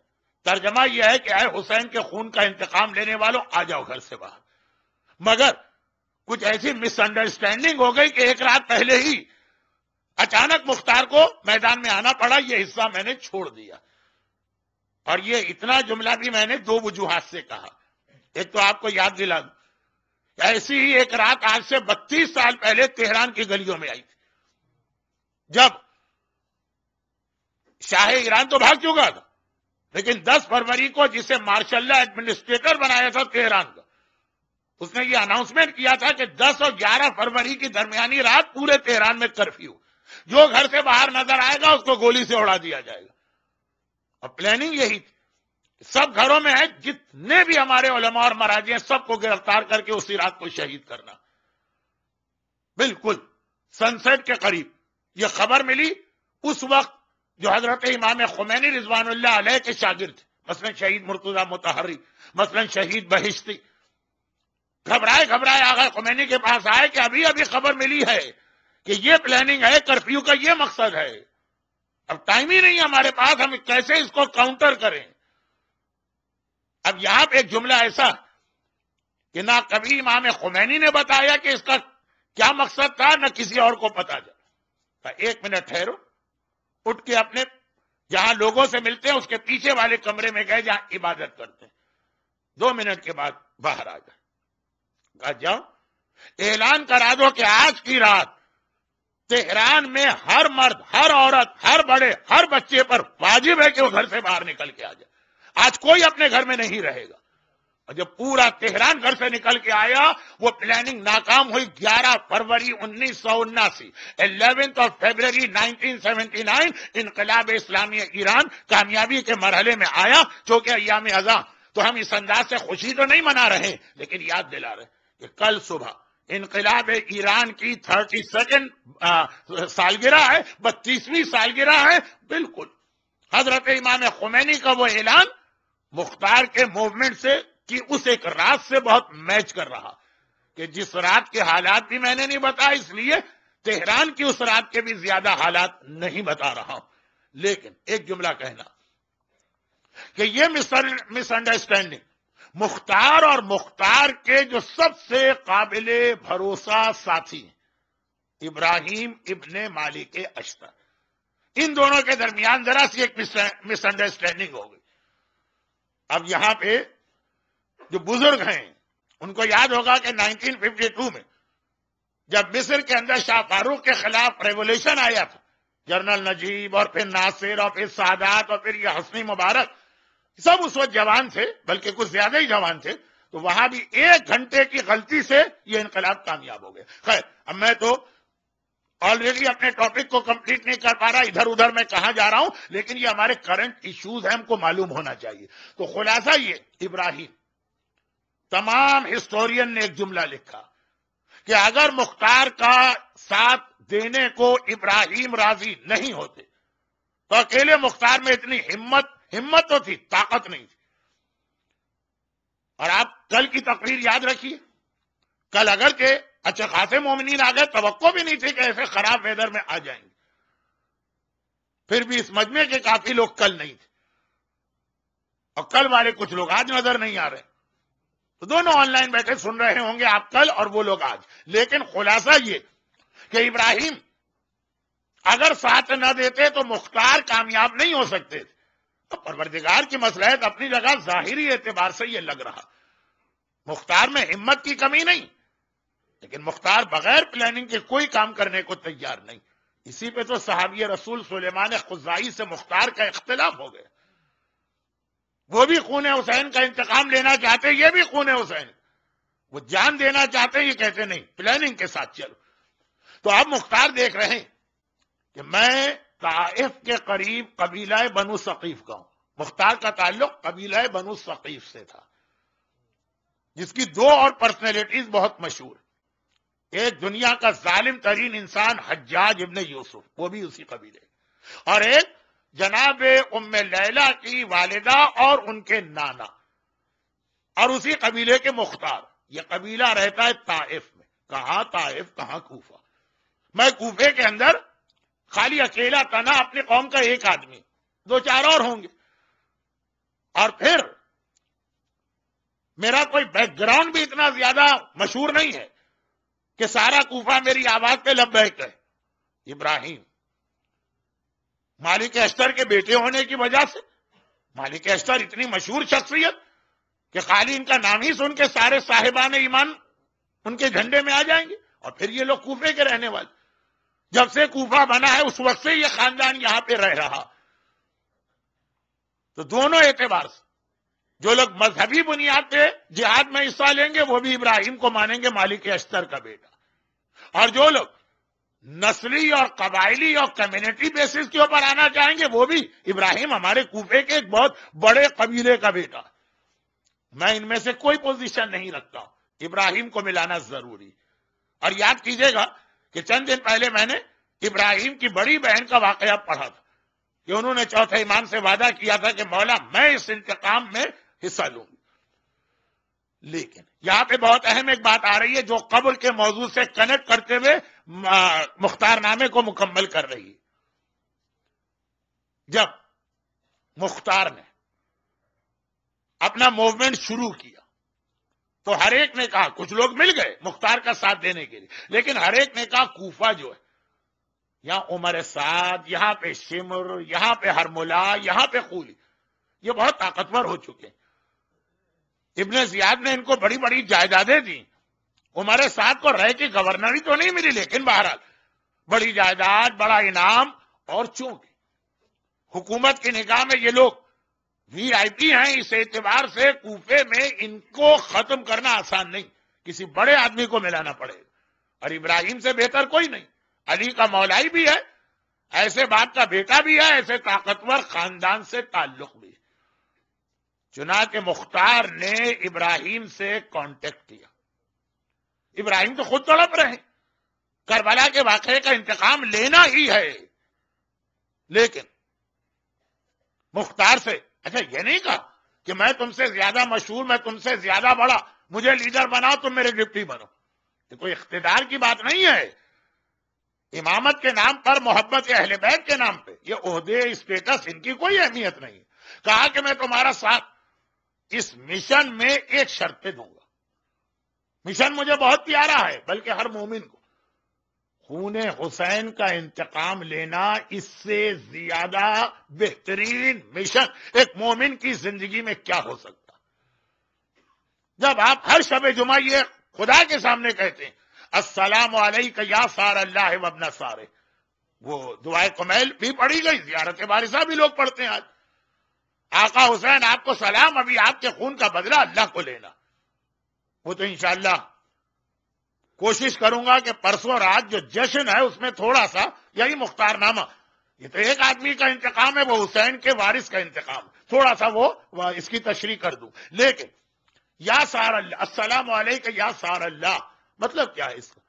ترجمہ یہ ہے کہ اے حسین کے خون کا انتقام لینے والوں آ جاؤ گھر سے باہر. مگر کچھ ایسی مس انڈرسٹینڈنگ ہو گئی کہ ایک رات پہلے ہی اچانک مختار کو میدان میں آنا پڑا. یہ حصہ میں نے چھوڑ دیا. اور یہ اتنا جملہ بھی میں نے دو وجوہات سے کہا. ایک تو آپ کو یاد دلا دوں، ایسی ہی ایک رات آج سے 32 سال پہلے تہران کی گلیوں میں آئی تھی، جب شاہ ایران تو بھاگ چکا تھا، لیکن 10 فروری کو جسے مارشل اللہ ایڈمنسٹریٹر بنایا تھا تہران کا، اس نے یہ اناؤنسمنٹ کیا تھا کہ 10 اور 11 فروری کی درمیانی رات پورے تہران میں کرفیو، جو گھر سے باہر نظر آئے گا اس کو گولی سے اڑا دیا جائے گا. اور پلاننگ یہی تھی، سب گھروں میں ہے، جتنے بھی ہمارے علماء اور مراجع ہیں سب کو گرفتار کر کے اسی رات کو شہید کرنا. بالکل سن سیٹ کے قریب یہ خبر ملی. اس وقت جو حضرت امام خمینی رضوان اللہ علیہ کے شاگرد تھے، مثلا شہید مرتضی مطہری، مثلا شہید بہشتی، گھبرائے آغا خمینی کے پاس آئے کہ ابھی ابھی خبر ملی ہے کہ یہ پلاننگ ہے، کرفیو کا یہ مقصد ہے، اب ٹائم ہی نہیں ہمارے پاس، ہم کیسے اس کو کاؤنٹر کریں. اب یہاں پہ ایک جملہ ایسا کہ نہ کبھی امام خمینی نے بتایا کہ اس کا کیا مقصد تھا، نہ کسی اور کو پتا چلا. ایک منٹ ٹھہرو، اٹھ کے اپنے جہاں لوگوں سے ملتے ہیں اس کے پیچھے والے کمرے میں گئے جہاں عبادت کرتے ہیں. 2 منٹ کے بعد باہر آ گئے. کہا جاؤ اعلان کرا دو کہ آج کی رات تہران میں ہر مرد، ہر عورت، ہر بڑے، ہر بچے پر واجب ہے کہ وہ گھر سے باہر نکل کے آ جائے. آج کوئی اپنے گھر میں نہیں رہے گا. اور جب پورا تہران گھر سے نکل کے آیا، وہ پلاننگ ناکام ہوئی. 11 فروری 1979، 11 فروری 1979 انقلاب اسلامی ایران کامیابی کے مرحلے میں آیا. چونکہ ایام ازاں تو ہم اس انداز سے خوشی تو نہیں منا رہے، لیکن یاد دلا رہے کہ کل صبح انقلاب ایران کی 32 سالگرہ ہے، 32ویں سالگرہ ہے. بالکل حضرت امام خمینی کا وہ اعلان مختار کے موومنٹ سے کہ اس ایک رات سے بہت میچ کر رہا، کہ جس رات کے حالات بھی میں نے نہیں بتایا، اس لیے تہران کی اس رات کے بھی زیادہ حالات نہیں بتا رہا ہوں. لیکن ایک جملہ کہنا کہ یہ مس انڈرسٹینڈنگ مختار اور مختار کے جو سب سے قابل بھروسہ ساتھی ہیں، ابراہیم ابن مالک اشتر، ان دونوں کے درمیان ذرا سی ایک مس انڈرسٹینڈنگ ہو گئی. اب یہاں پہ جو بزرگ ہیں ان کو یاد ہوگا کہ 1952 میں جب مصر کے اندر شاہ فاروق کے خلاف ریولیوشن آیا تھا، جنرل نجیب اور پھر ناصر اور پھر سادات اور پھر یہ حسنی مبارک سب اس وقت جوان تھے، بلکہ کچھ زیادہ ہی جوان تھے، تو وہاں بھی 1 گھنٹے کی غلطی سے یہ انقلاب کامیاب ہو گیا. خیر اب میں تو آلریڈی اپنے ٹاپک کو کمپلیٹ نہیں کر پا رہا، ادھر ادھر میں کہاں جا رہا ہوں، لیکن یہ ہمارے کرنٹ ایشوز ہیں، ہم کو معلوم ہونا چاہیے. تو خلاصہ یہ ابراہیم، تمام ہسٹورین نے ایک جملہ لکھا کہ اگر مختار کا ساتھ دینے کو ابراہیم راضی نہیں ہوتے تو اکیلے مختار میں اتنی ہمت تو تھی، طاقت نہیں تھی. اور آپ کل کی تقریر یاد رکھیے، کل اگرچہ اچھا خاصے مومنین آ گئے، توقع بھی نہیں تھی کہ ایسے خراب ویدر میں آ جائیں گے، پھر بھی اس مجمع کے کافی لوگ کل نہیں تھے، اور کل والے کچھ لوگ آج نظر نہیں آ رہے. تو دونوں آن لائن بیٹھے سن رہے ہوں گے آپ کل اور وہ لوگ آج. لیکن خلاصہ یہ کہ ابراہیم اگر ساتھ نہ دیتے تو مختار کامیاب نہیں ہو سکتے تھے. پروردگار کی مصلحت اپنی جگہ ظاہری اعتبار سے یہ لگ رہا، مختار میں ہمت کی کمی نہیں، لیکن مختار بغیر پلاننگ کے کوئی کام کرنے کو تیار نہیں. اسی پہ تو صحابی رسول سلیمان خزائی سے مختار کا اختلاف ہو گیا. وہ بھی خون حسین کا انتقام لینا چاہتے، یہ بھی خون حسین، وہ جان دینا چاہتے، یہ کہتے نہیں پلاننگ کے ساتھ چلو. تو اب مختار دیکھ رہے ہیں کہ میں طائف کے قریب قبیلہ بنو ثقیف کا ہوں. مختار کا تعلق قبیلہ بنو ثقیف سے تھا، جس کی 2 اور پرسنالٹیز بہت مشہور. ایک دنیا کا ظالم ترین انسان حجاج ابن یوسف، وہ بھی اسی قبیلے، اور ایک جناب ام لیلہ کی والدہ اور ان کے نانا اور اسی قبیلے کے مختار. یہ قبیلہ رہتا ہے طائف میں. کہاں طائف کہاں کوفہ. میں کوفے کے اندر خالی اکیلا تنہا اپنی قوم کا ایک آدمی, 2-4 اور ہوں گے, اور پھر میرا کوئی بیک گراؤنڈ بھی اتنا زیادہ مشہور نہیں ہے کہ سارا کوفہ میری آواز پہ لبیک ہے. ابراہیم مالک اشتر کے بیٹے ہونے کی وجہ سے, مالک اشتر اتنی مشہور شخصیت کہ خالی ان کا نام ہی سن کے سارے صاحبان ایمان ان کے جھنڈے میں آ جائیں گے. اور پھر یہ لوگ کوفے کے رہنے والے, جب سے کوفہ بنا ہے اس وقت سے یہ خاندان یہاں پہ رہ رہا. تو دونوں اعتبار سے جو لوگ مذہبی بنیاد پہ جہاد میں حصہ لیں گے وہ بھی ابراہیم کو مانیں گے مالک اشتر کا بیٹا, اور جو لوگ نسلی اور قبائلی اور کمیونٹی بیسس کے اوپر آنا چاہیں گے وہ بھی ابراہیم ہمارے کوفے کے ایک بہت بڑے قبیلے کا بیٹا. میں ان میں سے کوئی پوزیشن نہیں رکھتا ہوں, ابراہیم کو ملانا ضروری. اور یاد کیجئے گا کہ چند دن پہلے میں نے ابراہیم کی بڑی بہن کا واقعہ پڑھا تھا کہ انہوں نے چوتھے امام سے وعدہ کیا تھا کہ مولا میں اس انتقام میں حصہ لوں گی. لیکن یہاں پہ بہت اہم ایک بات آ رہی ہے جو قبر کے موضوع سے کنیکٹ کرتے ہوئے مختار نامے کو مکمل کر رہی ہے. جب مختار نے اپنا موومنٹ شروع کیا تو ہر ایک نے کہا, کچھ لوگ مل گئے مختار کا ساتھ دینے کے لیے, لیکن ہر ایک نے کہا کوفہ جو ہے, یہاں عمر سعد, یہاں پہ شمر, یہاں پہ ہرملا, یہاں پہ قولی, یہ بہت طاقتور ہو چکے ہیں. ابن زیاد نے ان کو بڑی بڑی جائیدادیں دی. عمر سعد کو رہ کی گورنری تو نہیں ملی, لیکن بہرحال بڑی جائیداد, بڑا انعام. اور چونکہ حکومت کی نگاہ میں یہ لوگ وی آئی پی ہیں, اس اعتبار سے کوفے میں ان کو ختم کرنا آسان نہیں, کسی بڑے آدمی کو ملانا پڑے گا. اور ابراہیم سے بہتر کوئی نہیں, علی کا مولائی بھی ہے, ایسے باپ کا بیٹا بھی ہے, ایسے طاقتور خاندان سے تعلق بھی. چنانچہ مختار نے ابراہیم سے کانٹیکٹ کیا. ابراہیم تو خود تڑپ رہے, کربلا کے واقعے کا انتقام لینا ہی ہے, لیکن مختار سے اچھا یہ نہیں کہا کہ میں تم سے زیادہ مشہور, میں تم سے زیادہ بڑا, مجھے لیڈر بناؤ, تم میرے ڈپٹی بنو. یہ کوئی اقتدار کی بات نہیں ہے. امامت کے نام پر, محبت اہل بیت کے نام پہ یہ عہدے, اسٹیٹس, ان کی کوئی اہمیت نہیں. کہا کہ میں تمہارا ساتھ اس مشن میں ایک شرط پہ دوں گا. مشن مجھے بہت پیارا ہے, بلکہ ہر مومن کو خون حسین کا انتقام لینا اس سے زیادہ بہترین مشن ایک مومن کی زندگی میں کیا ہو سکتا. جب آپ ہر شب جمعہ یہ خدا کے سامنے کہتے ہیں السلام علیکم یا سار اللہ وابن سارے, وہ دعائے کمیل بھی پڑھی گئی, زیارت وارثہ بھی لوگ پڑھتے ہیں. آج آقا حسین آپ کو سلام, ابھی آپ کے خون کا بدلہ اللہ کو لینا. وہ تو انشاءاللہ کوشش کروں گا کہ پرسوں رات جو جشن ہے اس میں تھوڑا سا یہی مختار نامہ, یہ تو ایک آدمی کا انتقام ہے, وہ حسین کے وارث کا انتقام, تھوڑا سا وہ اس کی تشریح کر دوں. لیکن یا سار اللہ, السلام علیکم یا سار اللہ, مطلب کیا ہے اس کا؟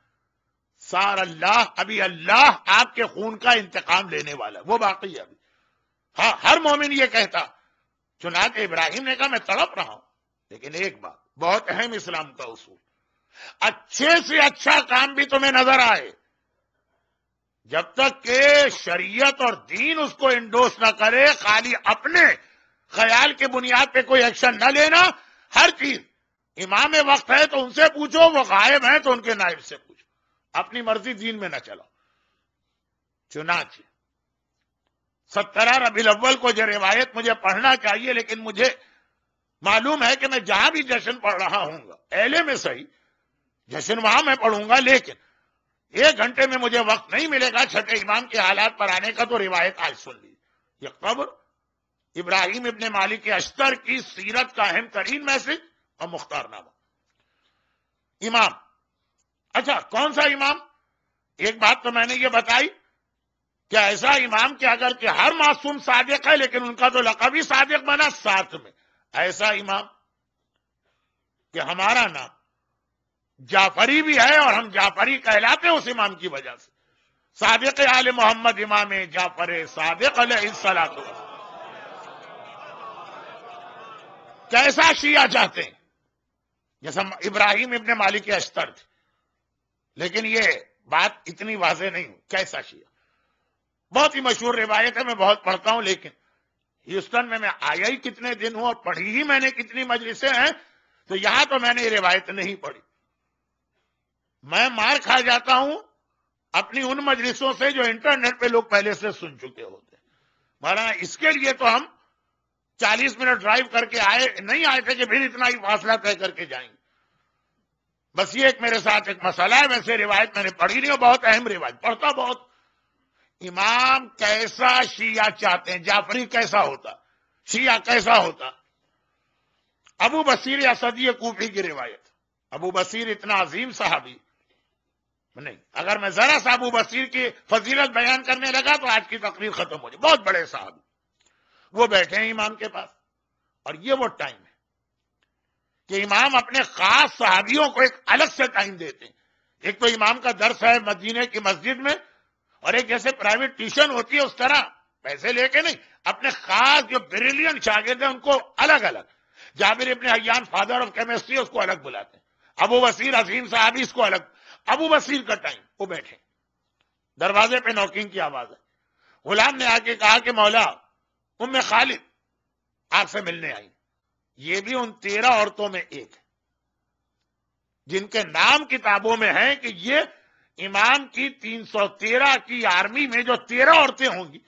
سار اللہ, ابھی اللہ آپ کے خون کا انتقام لینے والا, وہ باقی ہے ابھی. ہاں ہر مومن یہ کہتا. چنانچہ ابراہیم نے کہا میں تڑپ رہا ہوں, لیکن ایک بات بہت اہم اسلام کا اصول, اچھے سے اچھا کام بھی تمہیں نظر آئے, جب تک کہ شریعت اور دین اس کو انڈوس نہ کرے, خالی اپنے خیال کے بنیاد پہ کوئی ایکشن نہ لینا. ہر چیز امام وقت ہے تو ان سے پوچھو, وہ غائب ہیں تو ان کے نائب سے پوچھو, اپنی مرضی دین میں نہ چلاؤ. چنانچہ 17 ربیع الاول کو جو روایت مجھے پڑھنا چاہیے, لیکن مجھے معلوم ہے کہ میں جہاں بھی جشن پڑھ رہا ہوں گا, اہلے میں صحیح جشن وہاں میں پڑھوں گا, لیکن 1 گھنٹے میں مجھے وقت نہیں ملے گا چھٹے امام کے حالات پر آنے کا, تو روایت آج سن لی. یہ قبر ابراہیم ابن مالک اشتر کی سیرت کا اہم ترین میسج اور مختار نامہ. امام, اچھا کون سا امام؟ ایک بات تو میں نے یہ بتائی کہ ایسا امام کہ اگر کہ ہر معصوم صادق ہے, لیکن ان کا تو لقب ہی صادق بنا ساتھ میں. ایسا امام کہ ہمارا نام جعفری بھی ہے اور ہم جعفری کہلاتے اس امام کی وجہ سے. صادق آل محمد امام جعفر صادق علیہ الصلوۃ والسلام. کیسا شیعہ چاہتے ہیں؟ جیسا ابراہیم ابن مالک اشتر تھے، لیکن یہ بات اتنی واضح نہیں ہوئی. کیسا شیعہ؟ بہت ہی مشہور روایت ہے، میں بہت پڑھتا ہوں، لیکن ہیوسٹن میں آیا ہی کتنے دن ہوں اور پڑھی ہی میں نے کتنی مجلسیں ہیں، تو یہاں تو میں نے یہ روایت نہیں پڑھی. میں مار کھا جاتا ہوں اپنی ان مجلسوں سے جو انٹرنیٹ پہ لوگ پہلے سے سن چکے ہوتے ہیں. مولانا اس کے لیے تو ہم 40 منٹ ڈرائیو کر کے نہیں آئے تھے کہ پھر اتنا ہی فاصلہ طے کر کے جائیں گے. بس یہ ایک میرے ساتھ ایک مسئلہ ہے. ویسے روایت میں نے پڑھی نہیں، بہت اہم روایت، پڑھتا بہت. امام کیسا شیعہ چاہتے ہیں؟ جعفری کیسا ہوتا، شیعہ کیسا ہوتا؟ ابو بصیر اسدی کوفی کی روایت. ابو بصیر اتنا عظیم صحابی نہیں، اگر میں ذرا سا ابو بصیر کی فضیلت بیان کرنے لگا تو آج کی تقریر ختم ہو جائے. بہت بڑے صحابی، وہ بیٹھے ہیں امام کے پاس، اور یہ وہ ٹائم ہے کہ امام اپنے خاص صحابیوں کو ایک الگ سے ٹائم دیتے ہیں. ایک تو امام کا درس ہے مدینے کی مسجد میں، اور ایک جیسے پرائیویٹ ٹیوشن ہوتی ہے اس طرح پیسے لے کے نہیں، اپنے خاص جو بریلینٹ شاگرد ہیں ان کو الگ الگ. جابر ابن حیان فادر آف کیمسٹری اس کو الگ بلاتے ہیں، ابو بصیر عظیم صحابی اس کو الگ. ابو بصیر کا ٹائم، وہ بیٹھے، دروازے پہ نوکنگ کی آواز ہے. غلام نے آ کے کہا کہ مولا ام خالد آپ سے ملنے آئی. یہ بھی ان 13 عورتوں میں ایک ہے جن کے نام کتابوں میں ہیں کہ یہ امام کی 313 کی آرمی میں جو 13 عورتیں ہوں گی،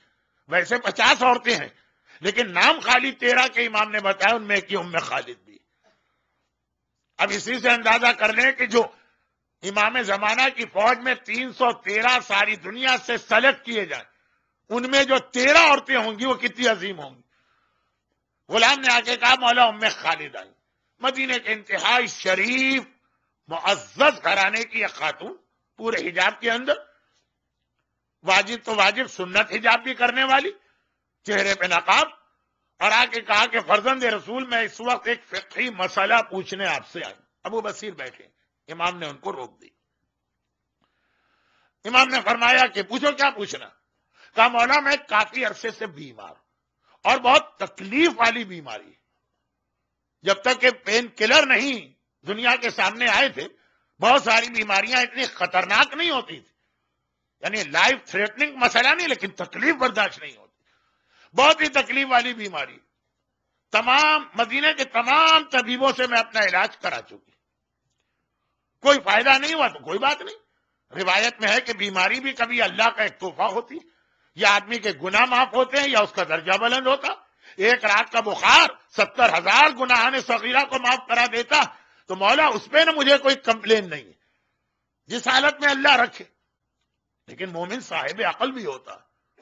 ویسے 50 عورتیں ہیں لیکن نام خالی 13 کے امام نے بتایا، ان میں کی ام خالد بھی. اب اسی سے اندازہ کر لیں کہ جو امام زمانہ کی فوج میں 313 ساری دنیا سے سلیکٹ کیے جائیں، ان میں جو 13 عورتیں ہوں گی وہ کتنی عظیم ہوں گی. غلام نے آ کے کہا مولا ام خالد آئی. مدینے کے انتہائی شریف معزز گھرانے کی ایک خاتون، پورے حجاب کے اندر، واجب تو واجب، سنت حجاب بھی کرنے والی، چہرے پہ نقاب، اور آ کے کہا کہ فرزند رسول میں اس وقت ایک فقہی مسئلہ پوچھنے آپ سے آئی. ابو بصیر بیٹھے، امام نے ان کو روک دی. امام نے فرمایا کہ پوچھو کیا پوچھنا. کہا مولا میں کافی عرصے سے بیمار ہوں اور بہت تکلیف والی بیماری ہے. جب تک کہ پین کلر نہیں دنیا کے سامنے آئے تھے بہت ساری بیماریاں اتنی خطرناک نہیں ہوتی تھی، یعنی لائف تھریٹنگ مسئلہ نہیں لیکن تکلیف برداشت نہیں ہوتی. بہت ہی تکلیف والی بیماری. تمام مدینے کے تمام طبیبوں سے میں اپنا علاج کرا چکی، کوئی فائدہ نہیں ہوا تو کوئی بات نہیں. روایت میں ہے کہ بیماری بھی کبھی اللہ کا ایک تحفہ ہوتی، یا آدمی کے گناہ معاف ہوتے ہیں یا اس کا درجہ بلند ہوتا. ایک رات کا بخار 70,000 گناہان صغیرہ کو معاف کرا دیتا. تو مولا اس پہ نہ مجھے کوئی کمپلین نہیں ہے، جس حالت میں اللہ رکھے. لیکن مومن صاحب عقل بھی ہوتا،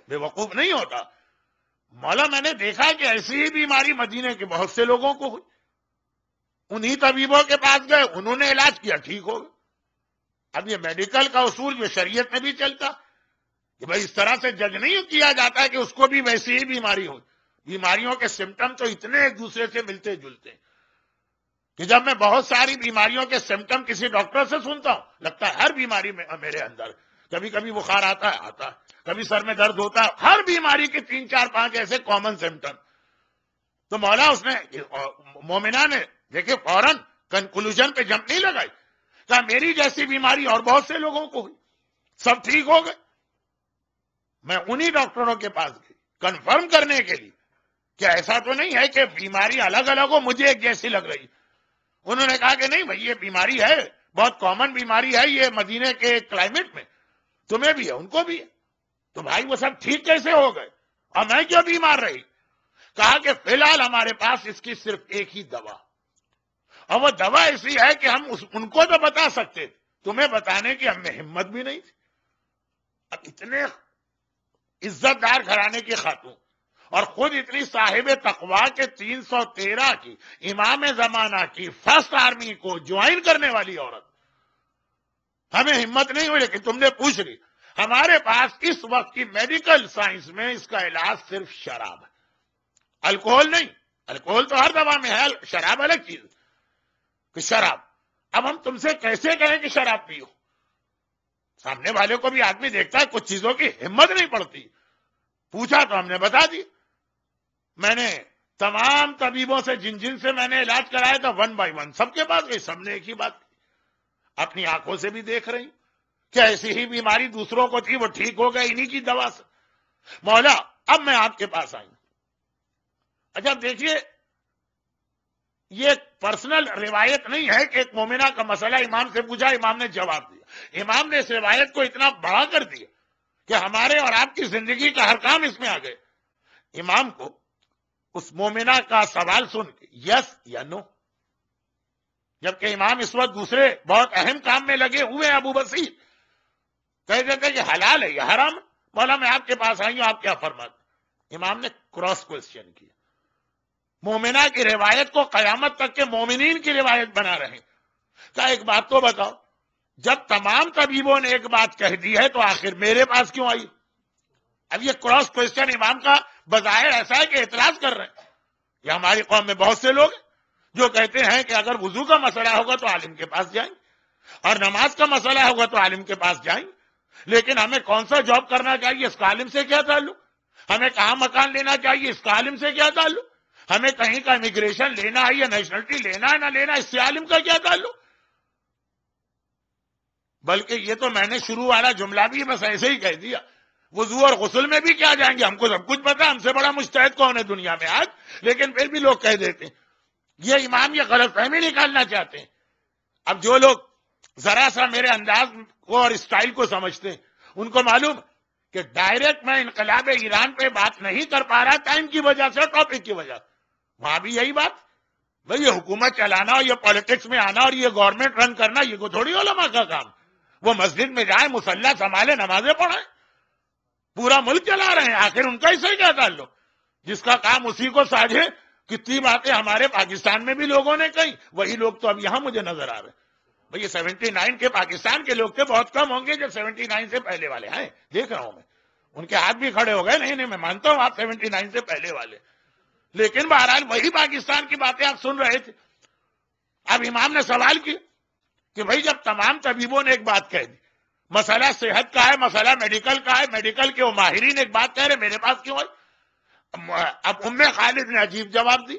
بے وقوف نہیں ہوتا. مولا میں نے دیکھا کہ ایسی ہی بیماری مدینے کے بہت سے لوگوں کو ہوئی، انہی طبیبوں کے پاس گئے، انہوں نے علاج کیا، ٹھیک ہو گئے. اب یہ میڈیکل کا اصول جو شریعت میں بھی چلتا کہ بھائی اس طرح سے جج نہیں کیا جاتا کہ اس کو بھی ویسی ہی بیماری ہو. بیماریوں کے سمٹم تو اتنے ایک دوسرے سے ملتے جلتے ہیں کہ جب میں بہت ساری بیماریوں کے سمٹم کسی ڈاکٹر سے سنتا ہوں لگتا ہے ہر بیماری میں میرے اندر. کبھی کبھی بخار آتا ہے، کبھی سر میں درد ہوتا ہے، ہر بیماری کے 3 4 5 ایسے کامن سمٹم. تو مولا اس نے مومنہ نے دیکھے فوراً کنکلوژن پہ جمپ نہیں لگائی، کہا میری جیسی بیماری اور بہت سے لوگوں کو ہوئی، سب ٹھیک ہو گئے. میں انہی ڈاکٹروں کے پاس گئی کنفرم کرنے کے لیے کہ ایسا تو نہیں ہے کہ بیماری الگ الگ ہو، مجھے ایک جیسی لگ رہی. انہوں نے کہا کہ نہیں بھائی یہ بیماری ہے، بہت کامن بیماری ہے یہ مدینے کے کلائمیٹ میں، تمہیں بھی ہے ان کو بھی ہے. تو بھائی وہ سب ٹھیک کیسے ہو گئے اور میں کیوں بیمار رہی؟ کہا کہ فی الحال ہمارے پاس اس کی صرف ایک ہی دوا، اور وہ دوا ایسی ہے کہ ہم ان کو تو بتا سکتے تھے، تمہیں بتانے کی ہم میں ہمت بھی نہیں تھی. اب اتنے عزت دار گھرانے کی خاتون اور خود اتنی صاحب تقویٰ کے 313 کی امام زمانہ کی فرسٹ آرمی کو جوائن کرنے والی عورت، ہمیں ہمت نہیں ہوئی. لیکن تم نے پوچھ لی. ہمارے پاس اس وقت کی میڈیکل سائنس میں اس کا علاج صرف شراب ہے، الکوہل نہیں. الکوہل تو ہر دوا میں ہے، شراب الگ چیز کہ شراب. اب ہم تم سے کیسے کہیں کہ شراب پیو؟ سامنے والے کو بھی آدمی دیکھتا ہے، کچھ چیزوں کی ہمت نہیں پڑتی. پوچھا تو ہم نے بتا دی. میں نے تمام طبیبوں سے جن سے میں نے علاج کرایا تھا 1 بائی 1 سب کے پاس گئی، سب نے ایک ہی بات کی. اپنی آنکھوں سے بھی دیکھ رہی کہ ایسی ہی بیماری دوسروں کو تھی، وہ ٹھیک ہو گئے انہی کی دوا سے. مولا اب میں آپ کے پاس آئی. اچھا دیکھیے، یہ پرسنل روایت نہیں ہے کہ ایک مومنہ کا مسئلہ امام سے پوچھا، امام نے جواب دیا. امام نے اس روایت کو اتنا بڑا کر دیا کہ ہمارے اور آپ کی زندگی کا ہر کام اس میں آ گئے. امام کو اس مومنہ کا سوال سن کے یس یا نو، جبکہ امام اس وقت دوسرے بہت اہم کام میں لگے ہوئے ہیں. ابو بصیر کہہ دیتے کہ حلال ہے یا حرام. مولا میں آپ کے پاس آئی ہوں، آپ کیا فرماتے؟ امام نے کراس کوشچن کیا. مومنہ کی روایت کو قیامت تک کے مومنین کی روایت بنا رہے ہیں. کہا ایک بات تو بتاؤ، جب تمام طبیبوں نے ایک بات کہہ دی ہے تو آخر میرے پاس کیوں آئی؟ اب یہ کراس کوشچن امام کا بظاہر ایسا ہے کہ اعتراض کر رہے ہیں. یہ ہماری قوم میں بہت سے لوگ ہیں جو کہتے ہیں کہ اگر وضو کا مسئلہ ہوگا تو عالم کے پاس جائیں اور نماز کا مسئلہ ہوگا تو عالم کے پاس جائیں، لیکن ہمیں کون سا جاب کرنا چاہیے اس کا عالم سے کیا تعلق؟ ہمیں کہاں مکان لینا چاہیے اس کا عالم سے کیا تعلق؟ ہمیں کہیں کا امیگریشن لینا ہے یا نیشنلٹی لینا ہے نہ لینا اس سے عالم کا کیا تعلق؟ بلکہ یہ تو میں نے شروع والا جملہ بھی بس ایسے ہی کہہ دیا. وضو اور غسل میں بھی کیا جائیں گے؟ ہم کو سب کچھ پتا، ہم سے بڑا مجتہد کون ہے دنیا میں آج؟ لیکن پھر بھی لوگ کہہ دیتے ہیں. یہ امام یہ غلط فہمی نکالنا چاہتے ہیں. اب جو لوگ ذرا سا میرے انداز کو اور اسٹائل کو سمجھتے ہیں ان کو معلوم کہ ڈائریکٹ میں انقلاب ایران پہ بات نہیں کر پا رہا ٹائم کی وجہ سے، ٹاپک کی وجہ سے. وہاں بھی یہی بات بھئی، یہ حکومت چلانا اور یہ پالیٹکس میں آنا اور یہ گورنمنٹ رن کرنا یہ کو تھوڑی علماء کا کام. وہ مسجد میں جائیں، مصلی سنبھالیں، نمازیں پڑھیں، پورا ملک چلا رہے ہیں. آخر ان کا اس سے کیا تعلق؟ جس کا کام اسی کو ساجھے. کتنی باتیں ہمارے پاکستان میں بھی لوگوں نے کہی، وہی لوگ تو اب یہاں مجھے نظر آ رہے ہیں. بھئی یہ 79 کے پاکستان کے لوگ تھے، بہت کم ہوں گے جو 79 سے پہلے والے ہیں. دیکھ رہا ہوں میں ان کے ہاتھ بھی کھڑے ہو گئے. نہیں میں مانتا ہوں آپ 79 سے پہلے والے، لیکن بہرحال وہی پاکستان کی باتیں آپ سن رہے تھے. اب امام نے سوال کیا کہ بھئی جب تمام طبیبوں نے ایک بات کہہ دی، مسئلہ صحت کا ہے، مسئلہ میڈیکل کا ہے، میڈیکل کے وہ ماہرین ایک بات کہہ رہے، میرے پاس کیوں آئی؟ اب ام خالد نے عجیب جواب دی.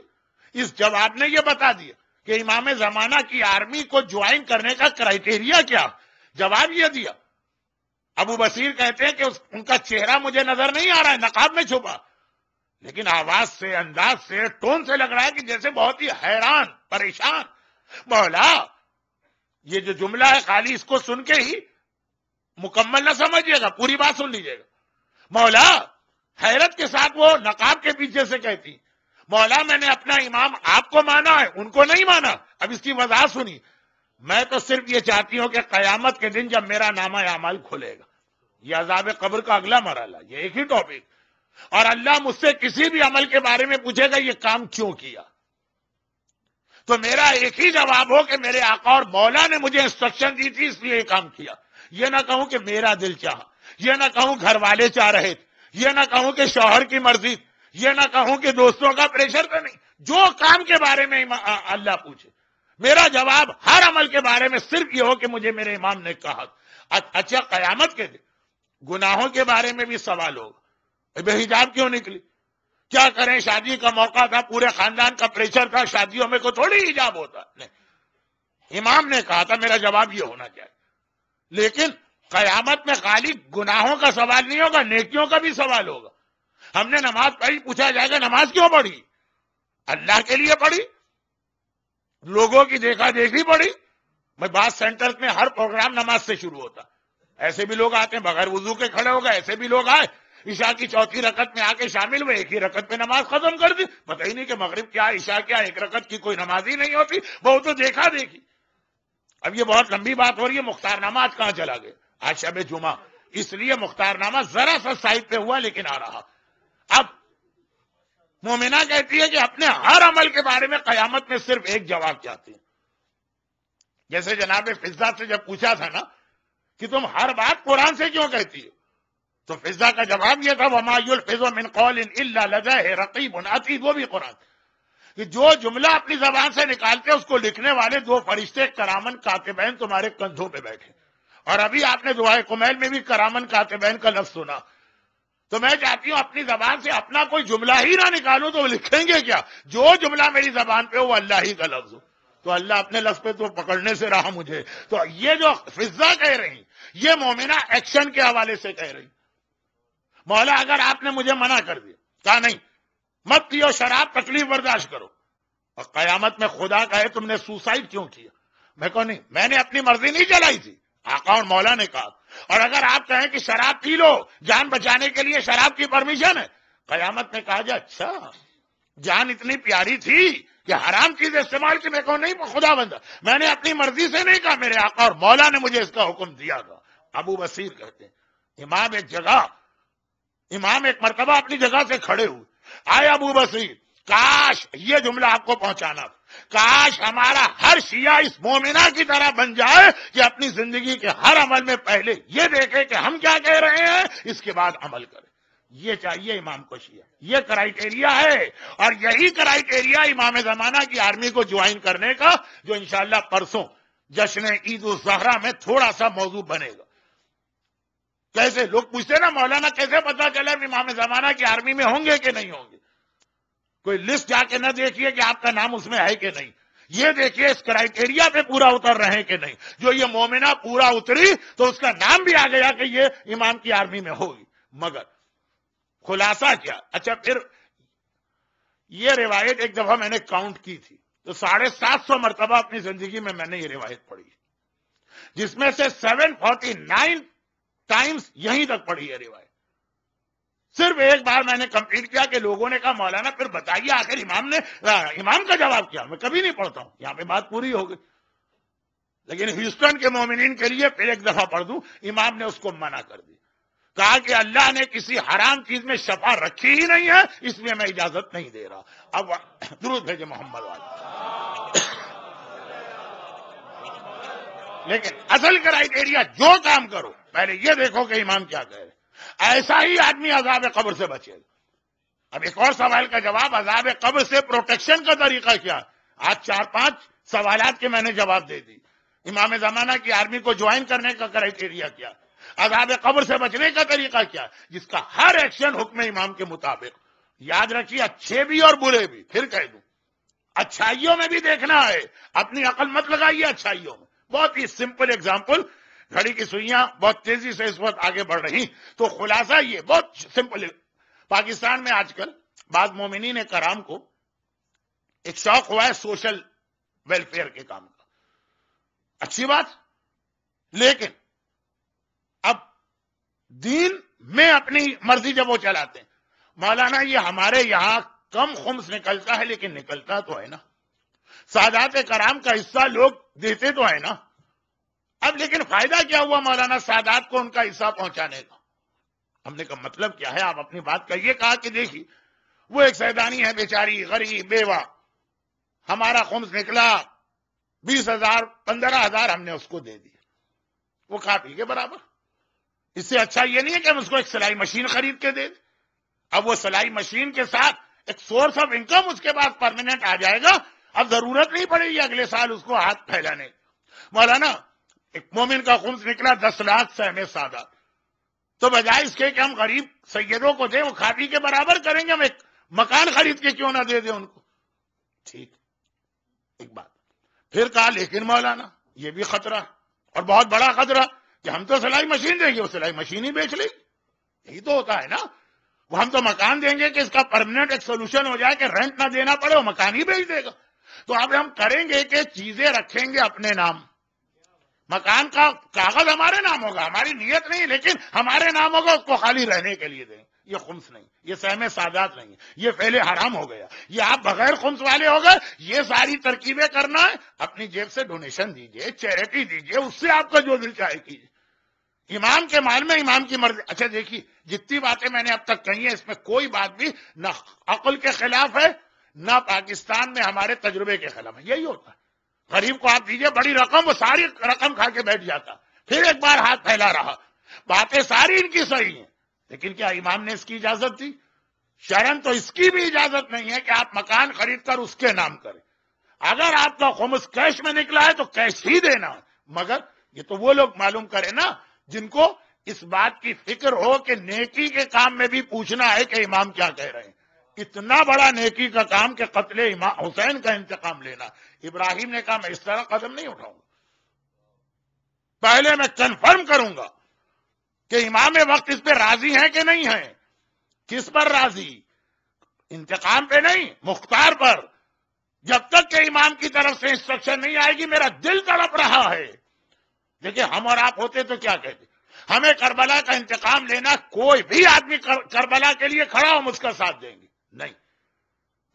اس جواب نے یہ بتا دیا کہ امام زمانہ کی آرمی کو جوائن کرنے کا کرائیٹیریا کیا. جواب یہ دیا. ابو بصیر کہتے ہیں کہ ان کا چہرہ مجھے نظر نہیں آ رہا ہے، نقاب میں چھپا، لیکن آواز سے، انداز سے، ٹون سے لگ رہا ہے کہ جیسے بہت ہی حیران، پریشان. مولا یہ جو جملہ ہے خالی اس کو سن کے ہی مکمل نہ سمجھیے گا، پوری بات سن لیجیے گا. مولا حیرت کے ساتھ وہ نقاب کے پیچھے سے کہتی، مولا میں نے اپنا امام آپ کو مانا ہے، ان کو نہیں مانا. اب اس کی وضاحت سنی. میں تو صرف یہ چاہتی ہوں کہ قیامت کے دن جب میرا نامہ اعمال کھلے گا، یہ عذاب قبر کا اگلا مرحلہ، یہ ایک ہی ٹاپک، اور اللہ مجھ سے کسی بھی عمل کے بارے میں پوچھے گا یہ کام کیوں کیا، تو میرا ایک ہی جواب ہو کہ میرے آقا اور مولا نے مجھے انسٹرکشن دی تھی اس لیے یہ کام کیا. یہ نہ کہوں کہ میرا دل چاہا، یہ نہ کہوں گھر والے چاہ رہے تھے، یہ نہ کہوں کہ شوہر کی مرضی، یہ نہ کہوں کہ دوستوں کا پریشر تو نہیں. جو کام کے بارے میں اللہ پوچھے، میرا جواب ہر عمل کے بارے میں صرف یہ ہو کہ مجھے میرے امام نے کہا. اچھا قیامت کے دن گناہوں کے بارے میں بھی سوال ہوگا. بے حجاب کیوں نکلی؟ کیا کریں؟ شادی کا موقع تھا، پورے خاندان کا پریشر تھا، شادیوں میں کوئی تھوڑی حجاب ہوتا نہیں. امام نے کہا تھا میرا جواب یہ ہونا چاہیے. لیکن قیامت میں خالی گناہوں کا سوال نہیں ہوگا، نیکیوں کا بھی سوال ہوگا. ہم نے نماز پڑھی، پوچھا جائے گا نماز کیوں پڑھی؟ اللہ کے لیے پڑھی؟ لوگوں کی دیکھا دیکھی پڑھی؟ میں بعض سینٹرز میں ہر پروگرام نماز سے شروع ہوتا، ایسے بھی لوگ آتے ہیں بغیر وضو کے کھڑے ہو گئے، ایسے بھی لوگ آئے عشاء کی چوتھی رکعت میں آ کے شامل ہوئے، ایک ہی رکعت پہ نماز ختم کر دی. پتہ ہی نہیں کہ مغرب کیا عشاء کیا، ایک رکعت کی کوئی نماز ہی نہیں ہوتی، بہت تو دیکھا دیکھی. اب یہ بہت لمبی بات ہو رہی ہے. مختار نامہ آج کہاں چلا گیا؟ آج شب جمعہ، اس لیے مختار نامہ ذرا سا سائڈ پہ ہوا لیکن آ رہا. اب مومنہ کہتی ہے کہ اپنے ہر عمل کے بارے میں قیامت میں صرف ایک جواب چاہتی ہیں. جیسے جناب فضہ سے جب پوچھا تھا نا کہ تم ہر بات قرآن سے کیوں کہتی ہو، تو فضہ کا جواب یہ تھا وما یلفظ من قول الا لدیہ رقیب عتید. وہ بھی قرآن کہ جو جملہ اپنی زبان سے نکالتے اس کو لکھنے والے دو فرشتے کرامن کاتبین تمہارے کندھوں پہ بیٹھے، اور ابھی آپ نے دعائے کمیل میں بھی کرامن کاتبین کا لفظ سنا. تو میں چاہتی ہوں اپنی زبان سے اپنا کوئی جملہ ہی نہ نکالوں تو وہ لکھیں گے کیا؟ جو جملہ میری زبان پہ ہو وہ اللہ ہی کا لفظ ہو. تو اللہ اپنے لفظ پہ تو پکڑنے سے رہا مجھے. تو یہ جو فضا کہہ رہی یہ مومنہ ایکشن کے حوالے سے کہہ رہی. مولا اگر آپ نے مجھے منع کر دیا، کہا نہیں مت پیو شراب، تکلیف برداشت کرو، اور قیامت میں خدا کہے تم نے سوسائڈ کیوں کیا، میں کہوں نہیں میں نے اپنی مرضی نہیں چلائی تھی، آقا اور مولا نے کہا. اور اگر آپ کہیں کہ شراب پی لو، جان بچانے کے لیے شراب کی پرمیشن ہے، قیامت میں کہا جائے اچھا جان اتنی پیاری تھی کہ حرام چیز استعمال کی، میں کہوں نہیں خدا بندہ میں نے اپنی مرضی سے نہیں کہا، میرے آقا اور مولا نے مجھے اس کا حکم دیا تھا. ابو بصیر کہتے ہیں امام ایک مرتبہ اپنی جگہ سے کھڑے ہوئے، آئے ابو بصیر کاش یہ جملہ آپ کو پہنچانا تھا، کاش ہمارا ہر شیعہ اس مومنہ کی طرح بن جائے کہ اپنی زندگی کے ہر عمل میں پہلے یہ دیکھے کہ ہم کیا کہہ رہے ہیں، اس کے بعد عمل کرے. یہ چاہیے امام کو شیعہ، یہ کرائیٹیریا ہے. اور یہی کرائیٹیریا امام زمانہ کی آرمی کو جوائن کرنے کا، جو انشاءاللہ پرسوں جشن عید الزہرا میں تھوڑا سا موضوع بنے گا. کیسے لوگ پوچھتے نا مولانا کیسے پتا چلا کہ امام زمانہ کی آرمی میں ہوں گے کہ نہیں ہوں گے؟ کوئی لسٹ جا کے نہ دیکھیے کہ آپ کا نام اس میں ہے کہ نہیں، یہ دیکھیے اس کرائیٹیریا پہ پورا اتر رہے ہیں کہ نہیں. جو یہ مومنہ پورا اتری تو اس کا نام بھی آ گیا کہ یہ امام کی آرمی میں ہوگی. مگر خلاصہ کیا؟ اچھا پھر یہ روایت ایک دفعہ میں نے کاؤنٹ کی تھی تو 750 مرتبہ اپنی زندگی میں نے یہ روایت پڑھی، جس میں سے 749 ٹائمز یہیں تک پڑھی ہے روایت. صرف ایک بار میں نے کمپلیٹ کیا کہ لوگوں نے کہا مولانا پھر بتائیے آخر امام کا جواب کیا. میں کبھی نہیں پڑھتا ہوں، یہاں پہ بات پوری ہو گئی. لیکن ہیوسٹن کے مومنین کے لیے پھر ایک دفعہ پڑھ دوں. امام نے اس کو منع کر دی، کہا کہ اللہ نے کسی حرام چیز میں شفا رکھی ہی نہیں ہے، اس لیے میں اجازت نہیں دے رہا. اب درود بھیجے محمد والے. لیکن اصل کرائیٹیریا جو کام کرو پہلے یہ دیکھو کہ امام کیا کہہ رہے، ایسا ہی آدمی عذاب قبر سے بچے گا. اب ایک اور سوال کا جواب، عذاب قبر سے پروٹیکشن کا طریقہ کیا؟ آج 4-5 سوالات کے میں نے جواب دے دی. امام زمانہ کی آرمی کو جوائن کرنے کا کرائیٹیریا کیا، عذاب قبر سے بچنے کا طریقہ کیا، جس کا ہر ایکشن حکم امام کے مطابق. یاد رکھیے اچھے بھی اور برے بھی. پھر کہہ دوں اچھائیوں میں بھی دیکھنا ہے، اپنی عقل مت لگائیے اچھائیوں میں. بہت ہی سمپل ایگزامپل، گھڑی کی سوئیاں بہت تیزی سے اس وقت آگے بڑھ رہی، تو خلاصہ یہ بہت سمپل ہے. پاکستان میں آج کل بعض مومنین کرام کو ایک شوق ہوا ہے سوشل ویلفیئر کے کام کا، اچھی بات. لیکن اب دین میں اپنی مرضی جب وہ چلاتے ہیں، مولانا یہ ہمارے یہاں کم خمس نکلتا ہے لیکن نکلتا تو ہے نا، سادات کرام کا حصہ لوگ دیتے تو ہے نا. اب لیکن فائدہ کیا ہوا مولانا سادات کو ان کا حصہ پہنچانے کا؟ ہم نے کہا مطلب کیا ہے، آپ اپنی بات کا یہ کہا کہ دیکھیے وہ ایک سیدانی ہے بیچاری غریب بیوہ، ہمارا خمس نکلا 20,000 15,000 ہم نے اس کو دے دیا، وہ کھا پی کے برابر. اس سے اچھا یہ نہیں ہے کہ ہم اس کو ایک سلائی مشین خرید کے دے دیں. اب وہ سلائی مشین کے ساتھ ایک سورس آف انکم اس کے پاس پرماننٹ آ جائے گا، اب ضرورت نہیں پڑے گی اگلے سال اس کو ہاتھ پھیلانے. مولانا ایک مومن کا خمس نکلا 10 لاکھ سہمِ سادات، تو بجائے اس کے کہ ہم غریب سیدوں کو دیں، وہ کھا پی کے برابر کریں گے، ہم ایک مکان خرید کے کیوں نہ دے دیں ان کو. ٹھیک ایک بات. پھر کہا لیکن مولانا یہ بھی خطرہ اور بہت بڑا خطرہ کہ ہم تو سلائی مشین دیں گے، وہ سلائی مشین ہی بیچ لے گی. یہی تو ہوتا ہے نا، وہ ہم تو مکان دیں گے کہ اس کا پرماننٹ ایک سولوشن ہو جائے کہ رینٹ نہ دینا پڑے، وہ مکان ہی بیچ دے گا. تو اب ہم کریں گے کہ چیزیں رکھیں گے اپنے نام، مکان کا کاغذ ہمارے نام ہوگا، ہماری نیت نہیں لیکن ہمارے نام ہوگا، اس کو خالی رہنے کے لیے دیں. یہ خمس نہیں، یہ سہمِ سادات نہیں، یہ پہلے حرام ہو گیا. یہ آپ بغیر خمس والے ہو گئے. یہ ساری ترکیبیں کرنا ہے، اپنی جیب سے ڈونیشن دیجئے، چیریٹی دیجئے، اس سے آپ کا جو دل چاہے کیجئے. امام کے مال میں امام کی مرضی. اچھا دیکھیے جتنی باتیں میں نے اب تک کہی ہیں اس میں کوئی بات بھی نہ عقل کے خلاف ہے نہ پاکستان میں ہمارے تجربے کے خلاف ہے. یہی ہوتا ہے، غریب کو آپ دیجئے بڑی رقم، وہ ساری رقم کھا کے بیٹھ جاتا، پھر ایک بار ہاتھ پھیلا رہا. باتیں ساری ان کی صحیح ہیں، لیکن کیا امام نے اس کی اجازت دی؟ شرعاً تو اس کی بھی اجازت نہیں ہے کہ آپ مکان خرید کر اس کے نام کریں. اگر آپ کا خمس کیش میں نکلا ہے تو کیش ہی دینا ہے، مگر یہ تو وہ لوگ معلوم کرے نا جن کو اس بات کی فکر ہو کہ نیکی کے کام میں بھی پوچھنا ہے کہ امام کیا کہہ رہے ہیں. اتنا بڑا نیکی کا کام کہ قتل امام حسین کا انتقام لینا. ابراہیم نے کہا میں اس طرح قدم نہیں اٹھاؤں گا، پہلے میں کنفرم کروں گا کہ امام وقت اس پہ راضی ہیں کہ نہیں ہیں. کس پر راضی؟ انتقام پہ نہیں، مختار پر. جب تک کہ امام کی طرف سے انسٹرکشن نہیں آئے گی میرا دل تڑپ رہا ہے. دیکھیں ہم اور آپ ہوتے تو کیا کہتے، ہمیں کربلا کا انتقام لینا، کوئی بھی آدمی کربلا کے لیے کھڑا ہم اس کا ساتھ دیں گے. نہیں،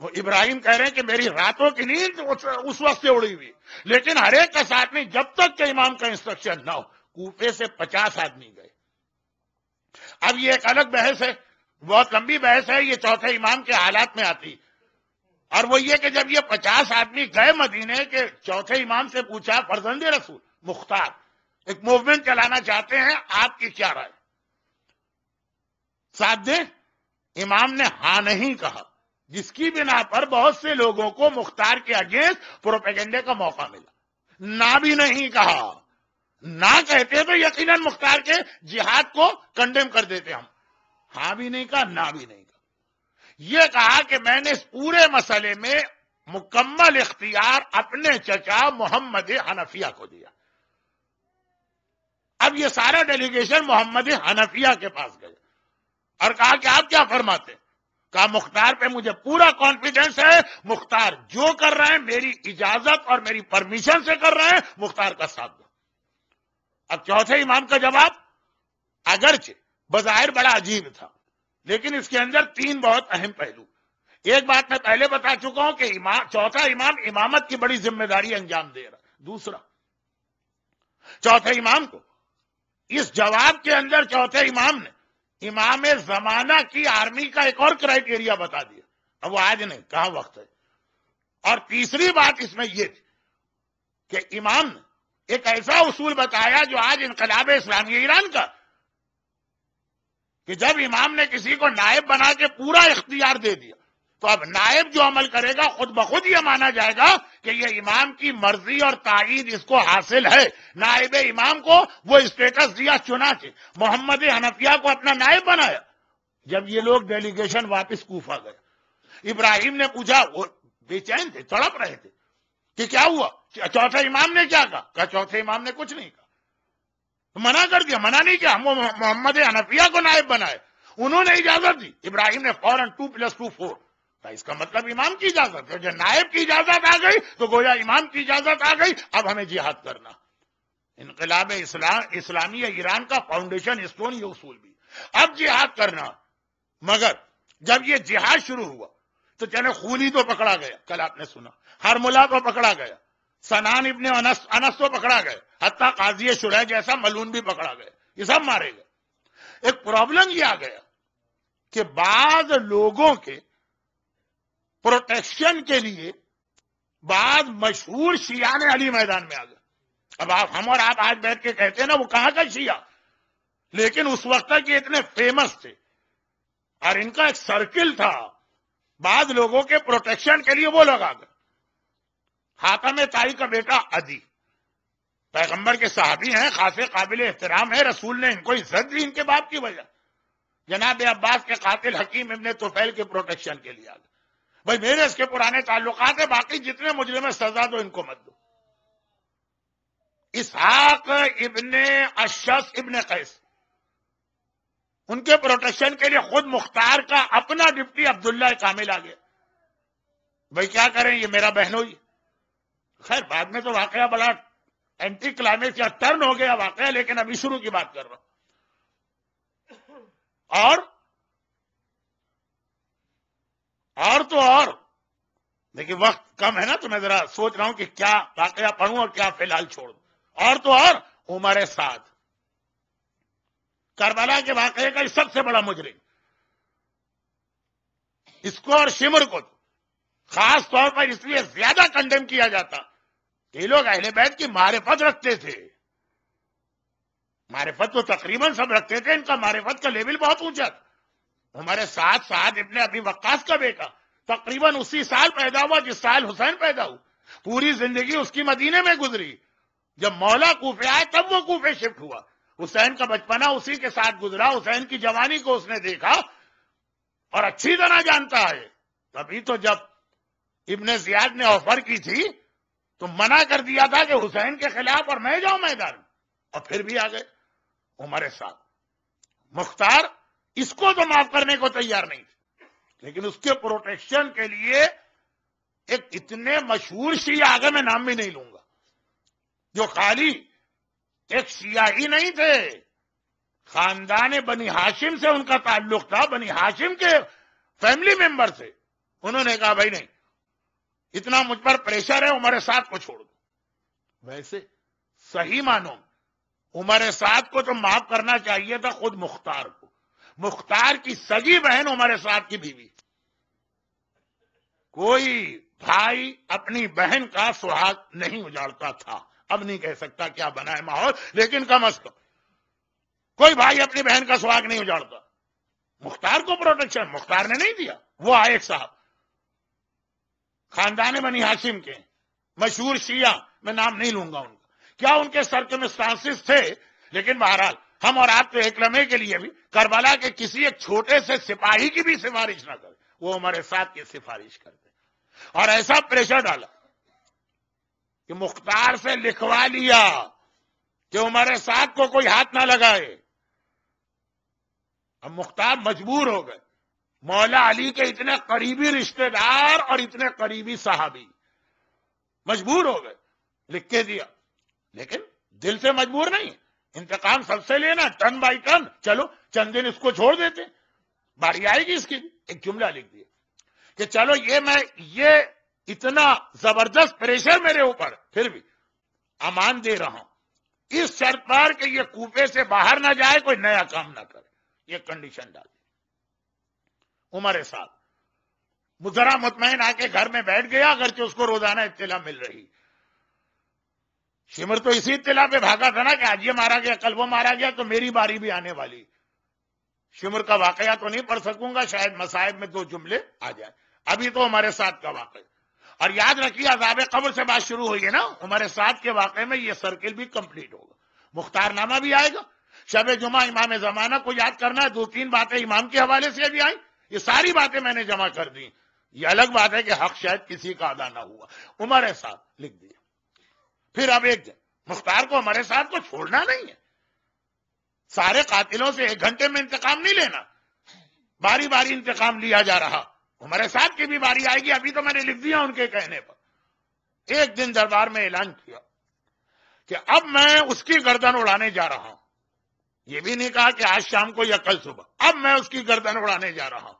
وہ ابراہیم کہہ رہے ہیں کہ میری راتوں کی نیند اس وقت سے اڑی ہوئی، لیکن ہر ایک کا ساتھ نہیں جب تک کہ امام کا انسٹرکشن نہ ہو. کوفے سے 50 آدمی گئے. اب یہ ایک الگ بحث ہے، بہت لمبی بحث ہے، یہ چوتھے امام کے حالات میں آتی. اور وہ یہ کہ جب یہ 50 آدمی گئے مدینے کے چوتھے امام سے پوچھا فرزند رسول مختار ایک موومنٹ چلانا چاہتے ہیں، آپ کی کیا رائے؟ ساتھ دیں؟ امام نے ہاں نہیں کہا، جس کی بنا پر بہت سے لوگوں کو مختار کے اگینسٹ پروپیگنڈے کا موقع ملا. نہ بھی نہیں کہا، نہ کہتے تو یقیناً مختار کے جہاد کو کنڈیم کر دیتے ہم. ہاں بھی نہیں کہا، نہ بھی نہیں کہا. یہ کہا کہ میں نے اس پورے مسئلے میں مکمل اختیار اپنے چچا محمد حنفیہ کو دیا. اب یہ سارا ڈیلیگیشن محمد حنفیہ کے پاس گئے اور کہا کہ آپ کیا فرماتے ہیں؟ کہا مختار پہ مجھے پورا کانفیڈنس ہے، مختار جو کر رہے ہیں میری اجازت اور میری پرمیشن سے کر رہے ہیں، مختار کا ساتھ دو. اب چوتھے امام کا جواب اگرچہ بظاہر بڑا عجیب تھا، لیکن اس کے اندر 3 بہت اہم پہلو. ایک بات میں پہلے بتا چکا ہوں کہ چوتھا امام امامت کی بڑی ذمہ داری انجام دے رہا. دوسرا، چوتھے امام کو اس جواب کے اندر چوتھے امام نے امام زمانہ کی آرمی کا ایک اور کرائیٹیریا بتا دیا. اب وہ آج نہیں، کہاں وقت ہے. اور تیسری بات اس میں یہ تھی کہ امام نے ایک ایسا اصول بتایا جو آج انقلاب اسلامی ایران کا، کہ جب امام نے کسی کو نائب بنا کے پورا اختیار دے دیا تو اب نائب جو عمل کرے گا خود بخود یہ مانا جائے گا کہ یہ امام کی مرضی اور تائید اس کو حاصل ہے. نائب امام کو وہ اسٹیٹس دیا، چنانچہ محمد حنفیہ کو اپنا نائب بنایا. جب یہ لوگ ڈیلیگیشن واپس کوفہ گئے، ابراہیم نے پوچھا، وہ بے چین تھے، تڑپ رہے تھے کہ کیا ہوا، چوتھے امام نے کیا کہا؟ چوتھے امام نے کچھ نہیں کہا، منع کر دیا. منع نہیں کیا، ہم محمد حنفیہ کو نائب بنائے، انہوں نے اجازت دی. ابراہیم نے فوراً 2+2 4. اس کا مطلب امام کی اجازت ہے. جب نائب کی اجازت آ گئی تو گویا امام کی اجازت آ گئی، اب ہمیں جہاد کرنا. انقلاب اسلامی ایران کا فاؤنڈیشن اسٹون یہ اصول بھی، اب جہاد کرنا. مگر جب یہ جہاد شروع ہوا تو چلے خونی تو پکڑا گیا، کل آپ نے سنا، ہرملا تو پکڑا گیا، سنان ابن انس تو پکڑا گئے، حتیٰ قاضی شرح جیسا ملون بھی پکڑا گئے، یہ سب مارے گئے. ایک پرابلم یہ آ گیا کہ بعض لوگوں کے پروٹیکشن کے لیے بعض مشہور شیعہ نے علی میدان میں آ گئے. اب ہم اور آپ آج بیٹھ کے کہتے ہیں نا وہ کہاں کا شیعہ، لیکن اس وقت تک یہ اتنے فیمس تھے اور ان کا ایک سرکل تھا. بعض لوگوں کے پروٹیکشن کے لیے وہ لوگ آ گئے. حاتم طائی کا بیٹا عدی پیغمبر کے صحابی ہیں، خاصے قابل احترام ہے، رسول نے ان کو عزت دی ان کے باپ کی وجہ. جناب عباس کے قاتل حکیم ابن طفیل کے پروٹیکشن کے لیے آ گئے. بھائی میرے اس کے پرانے تعلقات ہیں، باقی جتنے مجرم ہیں سزا دو، ان کو مت دو. اسحاق ابن اشعث ابن قیس، ان کے پروٹیکشن کے لیے خود مختار کا اپنا ڈپٹی عبداللہ کامل آ گیا. بھائی کیا کریں، یہ میرا بہنوئی. خیر بعد میں تو واقعہ بڑا اینٹی کلائمیکس یا ٹرن ہو گیا واقعہ، لیکن ابھی شروع کی بات کر رہا ہوں. اور دیکھیے وقت کم ہے نا، تو میں ذرا سوچ رہا ہوں کہ کیا واقعہ پڑھوں اور کیا فی الحال چھوڑ دوں. اور عمر سعد، کربلا کے واقعے کا سب سے بڑا مجرم. اس کو اور شمر کو خاص طور پر اس لیے زیادہ کنڈیم کیا جاتا کہ یہ لوگ اہل بیت کی معرفت رکھتے تھے. معرفت تو تقریباً سب رکھتے تھے، ان کا معرفت کا لیول بہت اونچا تھا. ہمارے سعد ابن ابی وقاص کا بیٹا تقریباً اسی سال پیدا ہوا جس سال حسین پیدا ہوا. پوری زندگی اس کی مدینے میں گزری. جب مولا کوفے آئے تب وہ کوفے شفٹ ہوا. حسین کا بچپنا اسی کے ساتھ گزرا, حسین کی جوانی کو اس نے دیکھا اور اچھی طرح جانتا ہے. تبھی تو جب ابن زیاد نے آفر کی تھی تو منع کر دیا تھا کہ حسین کے خلاف اور میں جاؤں میدان, اور پھر بھی آ گئے عمر ساتھ. مختار اس کو تو معاف کرنے کو تیار نہیں تھے, لیکن اس کے پروٹیکشن کے لیے ایک اتنے مشہور شیعہ, آگے میں نام بھی نہیں لوں گا, جو خالی ایک شیعہ ہی نہیں تھے, خاندان بنی ہاشم سے ان کا تعلق تھا, بنی ہاشم کے فیملی ممبر سے. انہوں نے کہا بھائی نہیں, اتنا مجھ پر پریشر ہے, عمر سعد کو چھوڑ دو. ویسے صحیح مانو عمر سعد کو تو معاف کرنا چاہیے تھا خود مختار کو. مختار کی سگی بہن عمر سعد کی بیوی. کوئی بھائی اپنی بہن کا سہاگ نہیں اجاڑتا تھا. اب نہیں کہہ سکتا کیا بنا ہے ماحول, لیکن کم از کم کوئی بھائی اپنی بہن کا سہاگ نہیں اجاڑتا. مختار کو پروٹیکشن مختار نے نہیں دیا. وہ آئے ایک صاحب خاندان بنی ہاشم کے مشہور شیعہ, میں نام نہیں لوں گا ان کا, کیا ان کے سرکمسٹانسز تھے, لیکن بہرحال ہم اور آپ تو ایک لمحے کے لیے بھی کربلا کے کسی ایک چھوٹے سے سپاہی کی بھی سفارش نہ کریں, وہ ہمارے ساتھ کی سفارش کرتے اور ایسا پریشر ڈالا کہ مختار سے لکھوا لیا کہ عمر سعد کو کوئی ہاتھ نہ لگائے. اب مختار مجبور ہو گئے, مولا علی کے اتنے قریبی رشتہ دار اور اتنے قریبی صحابی مجبور ہو گئے, لکھ کے دیا, لیکن دل سے مجبور نہیں, انتقام سب سے لینا ٹن بائی ٹن. چلو چند دن اس کو چھوڑ دیتے, باری آئے گی اس کی. ایک جملہ لکھ دیا کہ چلو یہ اتنا زبردست پریشر میرے اوپر, پھر بھی امان دے رہا ہوں اس شرط پر کہ یہ کوفے سے باہر نہ جائے, کوئی نیا کام نہ کرے. یہ کنڈیشن ڈال دی. عمر صاحب ذرا مطمئن آ کے گھر میں بیٹھ گیا, اگرچہ اس کو روزانہ اطلاع مل رہی. شمر تو اسی اطلاع پہ بھاگا تھا نا کہ آج یہ مارا گیا, کل وہ مارا گیا, تو میری باری بھی آنے والی. شمر کا واقعہ تو نہیں پڑھ سکوں گا, شاید مصائب میں 2 جملے آ جائیں. ابھی تو ہمارے ساتھ کا واقعہ, اور یاد رکھیے عذاب قبر سے بات شروع ہوئی ہے نا, ہمارے ساتھ کے واقعے میں یہ سرکل بھی کمپلیٹ ہوگا. مختار نامہ بھی آئے گا. شب جمعہ امام زمانہ کو یاد کرنا ہے, 2-3 باتیں امام کے حوالے سے بھی آئیں. یہ ساری باتیں میں نے جمع کر دی. یہ الگ بات ہے کہ حق شاید کسی کا ادا نہ ہوا. عمر سعد لکھ دیا. پھر اب ایک دن مختار کو عمر سعد کو چھوڑنا نہیں ہے. سارے قاتلوں سے 1 گھنٹے میں انتقام نہیں لینا, باری باری انتقام لیا جا رہا. عمر سعد کی بھی باری آئے گی. ابھی تو میں نے لکھ دیا ان کے کہنے پر. ایک دن دربار میں اعلان کیا کہ اب میں اس کی گردن اڑانے جا رہا ہوں. یہ بھی نہیں کہا کہ آج شام کو یا کل صبح, اب میں اس کی گردن اڑانے جا رہا ہوں.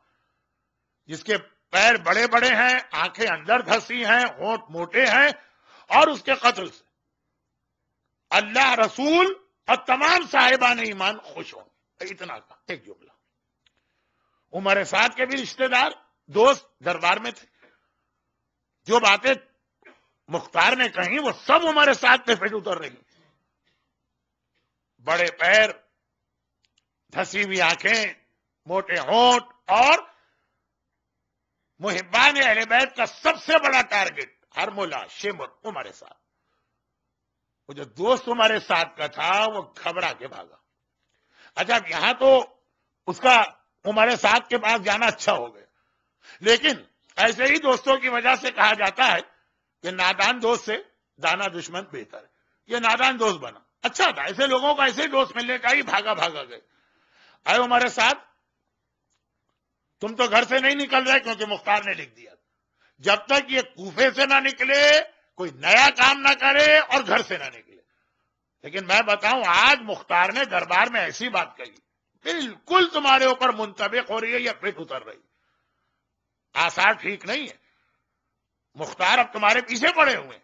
جس کے پیر بڑے بڑے ہیں, آنکھیں اندر دھسی ہیں, ہونٹ موٹے ہیں, اور اس کے قتل سے اللہ, رسول اور تمام صاحبان ایمان خوش ہوں. اتنا کا ایک جملہ. عمر سعد کے بھی رشتہ دار دوست دربار میں تھے. جو باتیں مختار نے کہیں وہ سب عمر سعد پہ پھٹ اتر رہی. بڑے پیر, دھسی ہوئی آنکھیں, موٹے ہونٹ, اور محبان اہل بیت کا سب سے بڑا ٹارگٹ ہرملا, شمر, عمر سعد. وہ جو دوست عمر سعد کا تھا وہ گھبرا کے بھاگا. اچھا یہاں تو اس کا عمر سعد کے پاس جانا اچھا ہو گیا, لیکن ایسے ہی دوستوں کی وجہ سے کہا جاتا ہے کہ نادان دوست سے دانا دشمن بہتر ہے. یہ نادان دوست بنا, اچھا تھا. ایسے لوگوں کو ایسے دوست ملنے کا ہی بھاگا گئے. اے عمر سعد, تم تو گھر سے نہیں نکل رہے کیونکہ مختار نے لکھ دیا. جب تک یہ کوفے سے نہ نکلے, کوئی نیا کام نہ کرے اور گھر سے نہ نکلے. لیکن میں بتاؤں, آج مختار نے دربار میں ایسی بات کہی بالکل تمہارے اوپر منطبق ہو رہی ہے یا پھٹ اتر رہی. آثار ٹھیک نہیں ہے. مختار اب تمہارے پیچھے پڑے ہوئے.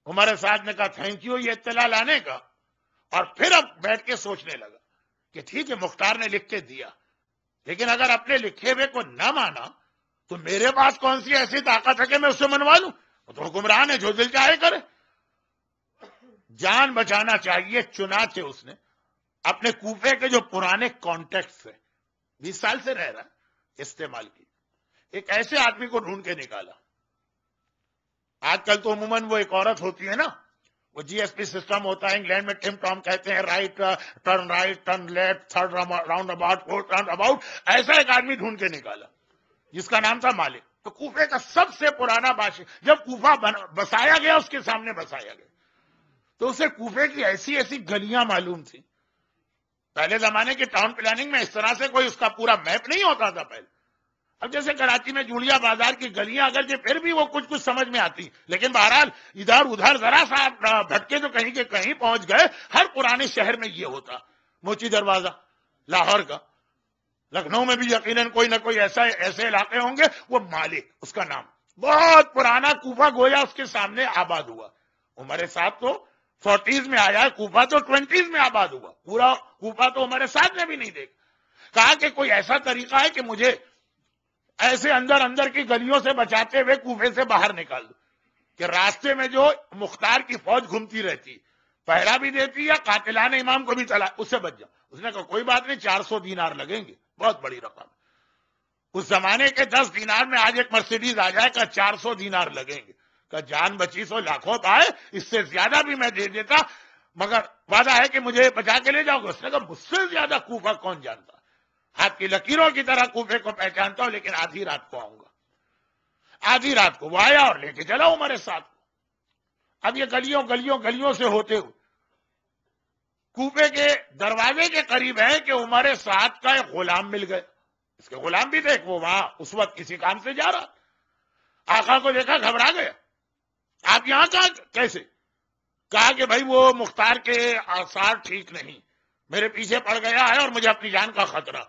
عمر سعد نے کہا تھینک یو یہ اطلاع لانے کا, اور پھر اب بیٹھ کے سوچنے لگا کہ ٹھیک ہے مختار نے لکھ کے دیا, لیکن اگر اپنے لکھے ہوئے کو نہ مانا تو میرے پاس کون سی ایسی طاقت ہے کہ میں اس سے منوا لوں. وہ تو حکمران ہے, جو دل چاہے کرے. جان بچانا چاہیے, چنانچہ اس نے اپنے کوفے کے جو پرانے کانٹیکٹس ہیں, 20 سال سے رہ رہا, استعمال کی. ایک ایسے آدمی کو ڈھونڈ کے نکالا. آج کل تو عموماً وہ ایک عورت ہوتی ہے نا, وہ جی ایس پی سسٹم ہوتا ہے انگلینڈ میں، ٹم ٹام کہتے ہیں، right turn left, third roundabout, fourth roundabout. ایسا ایک آدمی ڈھونڈ کے نکالا جس کا نام تھا مالک. تو کوفے کا سب سے پرانا بادشاہ، جب کوفہ بسایا گیا اس کے سامنے بسایا گیا تو اسے کوفے کی ایسی ایسی گلیاں معلوم تھی. پہلے زمانے کے ٹاؤن پلاننگ میں اس طرح سے کوئی اس کا پورا میپ نہیں ہوتا تھا پہلے. اب جیسے کراچی میں جوڑیا بازار کی گلیاں اگرچہ پھر بھی وہ کچھ سمجھ میں آتی، لیکن بہرحال ادھر ادھر ذرا سا بھٹکے تو کہیں کے کہیں پہنچ گئے. ہر پرانے شہر میں یہ ہوتا. موچی دروازہ لاہور کا، لکھنؤ میں بھی یقیناً کوئی نہ کوئی ایسے علاقے ہوں گے. وہ مالک اس کا نام، بہت پرانا کوفہ گویا اس کے سامنے آباد ہوا. عمر سعد تو 40s میں آیا ہے، کوفہ تو 20s میں آباد ہوا. پورا کوفہ تو عمر سعد نے بھی نہیں دیکھا. کہا کہ کوئی ایسا طریقہ ہے کہ مجھے ایسے اندر کی گلیوں سے بچاتے ہوئے کوفے سے باہر نکال دو کہ راستے میں جو مختار کی فوج گھومتی رہتی، پہرا بھی دیتی ہے، قاتلان امام کو بھی چلا، اس سے بچ جاؤ. اس نے کہا کوئی بات نہیں، 400 دینار لگیں گے، بہت بڑی رقم. اس زمانے کے 10 دینار میں آج ایک مرسیڈیز آ جائے، کہا 400 دینار لگیں گے. کہا جان بچی سو لاکھوں پائے، اس سے زیادہ بھی میں دے دیتا، مگر وعدہ ہے کہ مجھے بچا کے لے جاؤ گے. اس نے کہا مجھ سے زیادہ کوفہ کون جانتا، ہاتھ کی لکیروں کی طرح کوفے کو پہچانتا ہوں، لیکن آدھی رات کو آؤں گا. آدھی رات کو وہ آیا اور لے کے چلا عمر سعد کو. اب یہ گلیوں سے ہوتے ہوئے کوفے کے دروازے کے قریب ہے کہ عمر سعد کا ایک غلام مل گئے. اس کے غلام بھی دیکھ، وہ وہاں اس وقت کسی کام سے جا رہا. آقا کو دیکھا گھبرا گیا. آپ یہاں کہاں کیسے؟ کہا کہ بھائی وہ مختار کے آثار ٹھیک نہیں، میرے پیچھے پڑ گیا ہے اور مجھے اپنی جان کا خطرہ.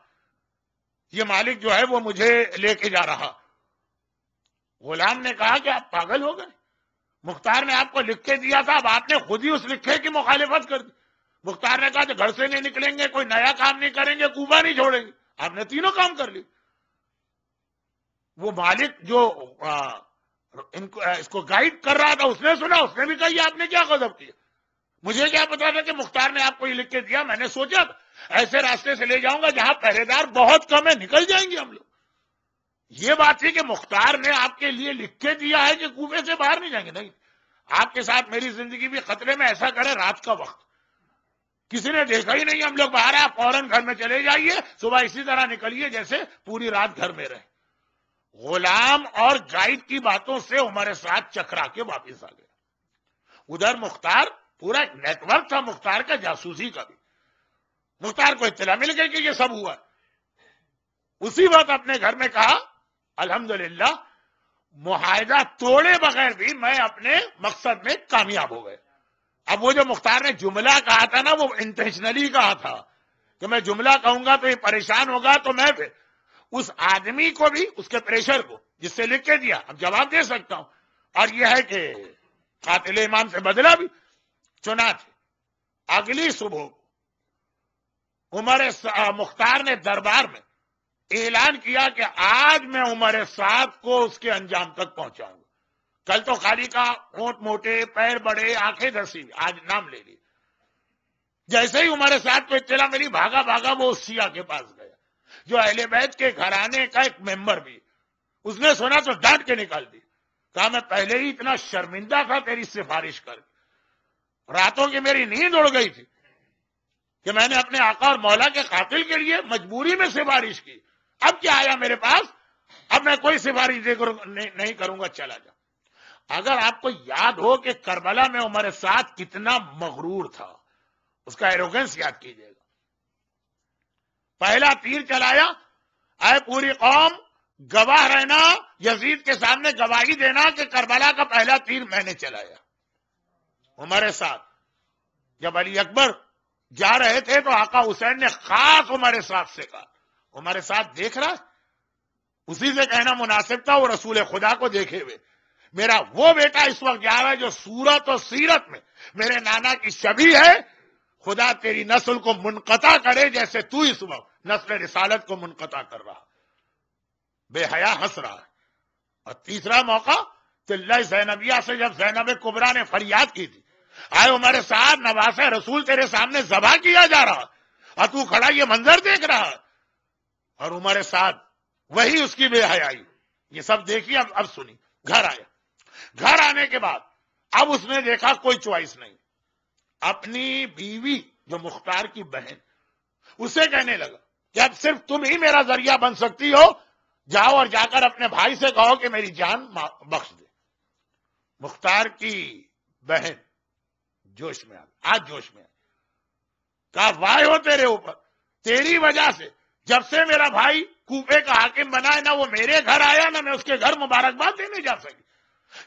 یہ مالک جو ہے وہ مجھے لے کے جا رہا. غلام نے کہا کہ آپ پاگل ہو گئے، مختار نے آپ کو لکھ کے دیا تھا، اب آپ نے خود ہی اس لکھے کی مخالفت کر دی. مختار نے کہا کہ گھر سے نہیں نکلیں گے، کوئی نیا کام نہیں کریں گے، کوفہ نہیں چھوڑیں گے. آپ نے تینوں کام کر لی. وہ مالک جو اس کو گائیڈ کر رہا تھا اس نے سنا، اس نے بھی کہا یہ آپ نے کیا غضب کیا، مجھے کیا پتا تھا کہ مختار نے آپ کو یہ لکھ کے دیا. میں نے سوچا ایسے راستے سے لے جاؤں گا جہاں پہرے دار بہت کم ہے، نکل جائیں گے ہم لوگ. یہ بات تھی کہ مختار نے آپ کے لیے لکھ کے دیا ہے کہ کوفے سے باہر نہیں جائیں گے. نہیں، آپ کے ساتھ میری زندگی بھی خطرے میں، ایسا کرے رات کا وقت کسی نے دیکھا ہی نہیں، ہم لوگ باہر ہیں، آپ فوراً گھر میں چلے جائیے، صبح اسی طرح نکلیے جیسے پوری رات گھر میں رہے. غلام اور گائیڈ کی باتوں سے عمر سعد چکرا کے واپس آ گیا. ادھر مختار، پورا ایک نیٹ ورک تھا مختار کا، جاسوسی کا بھی. مختار کو اطلاع مل گئی کہ یہ سب ہوا. اسی وقت اپنے گھر میں کہا الحمدللہ معاہدہ توڑے بغیر بھی میں اپنے مقصد میں کامیاب ہو گئے. اب وہ جو مختار نے جملہ کہا تھا نا، وہ انٹینشنلی کہا تھا کہ میں جملہ کہوں گا تو یہ پریشان ہوگا، تو میں پھر اس آدمی کو بھی، اس کے پریشر کو جس سے لکھ کے دیا، اب جواب دے سکتا ہوں. اور یہ ہے کہ قاتل امام سے بدلہ بھی. چنانچہ اگلی صبح مختار نے دربار میں اعلان کیا کہ آج میں عمر سعد کو اس کے انجام تک پہنچاؤں گا. کل تو خالی کا ہونٹ موٹے، پیر بڑے، آنکھیں دسی، آج نام لے لی. جیسے ہی عمر سعد کو اطلاع ملی، بھاگا بھاگا وہ اس سیاہ کے پاس گیا جو اہل بیت کے گھرانے کا ایک ممبر بھی. اس نے سنا تو ڈانٹ کے نکال دی. کہا میں پہلے ہی اتنا شرمندہ تھا تیری سفارش کر کے، راتوں کی میری نیند اڑ گئی تھی کہ میں نے اپنے آقا اور مولا کے قاتل کے لیے مجبوری میں سفارش کی. اب کیا آیا میرے پاس، اب میں کوئی سفارش نہیں کروں گا، چلا جا. اگر آپ کو یاد ہو کہ کربلا میں عمر سعد کتنا مغرور تھا، اس کا ایروگنس یاد کیجئے گا. پہلا تیر چلایا، اے پوری قوم گواہ رہنا، یزید کے سامنے گواہی دینا کہ کربلا کا پہلا تیر میں نے چلایا. عمر سعد جب علی اکبر جا رہے تھے تو آقا حسین نے خاص عمر سعد سے کہا، عمر سعد دیکھ رہا، اسی سے کہنا مناسب تھا، وہ رسول خدا کو دیکھے ہوئے. میرا وہ بیٹا اس وقت جا رہا ہے جو صورت و سیرت میں میرے نانا کی شبیہ ہے. خدا تیری نسل کو منقطع کرے جیسے تو اس وقت نسل رسالت کو منقطع کر رہا. بے حیا ہنس رہا ہے. اور تیسرا موقع تلہ زینبیہ سے جب زینب کبریٰ نے فریاد کی تھی، آئے عمر سعد نواسہ رسول تیرے سامنے ذبح کیا جا رہا اور تو کھڑا یہ منظر دیکھ رہا. اور عمر سعد وہی اس کی بے حیائی، یہ سب دیکھیے. اب سنی. گھر آیا. گھر آنے کے بعد اب اس نے دیکھا کوئی چوائس نہیں، اپنی بیوی جو مختار کی بہن اسے کہنے لگا کہ اب صرف تم ہی میرا ذریعہ بن سکتی ہو، جاؤ اور جا کر اپنے بھائی سے کہو کہ میری جان بخش دے۔ مختار کی بہن جوش میں آ گئی، آج جوش میں آ گئی، کہا وائے ہو تیرے اوپر، تیری وجہ سے جب سے میرا بھائی کوفے کا حاکم بنا ہے، نہ وہ میرے گھر آیا نہ میں اس کے گھر مبارکباد دینے جا سکی،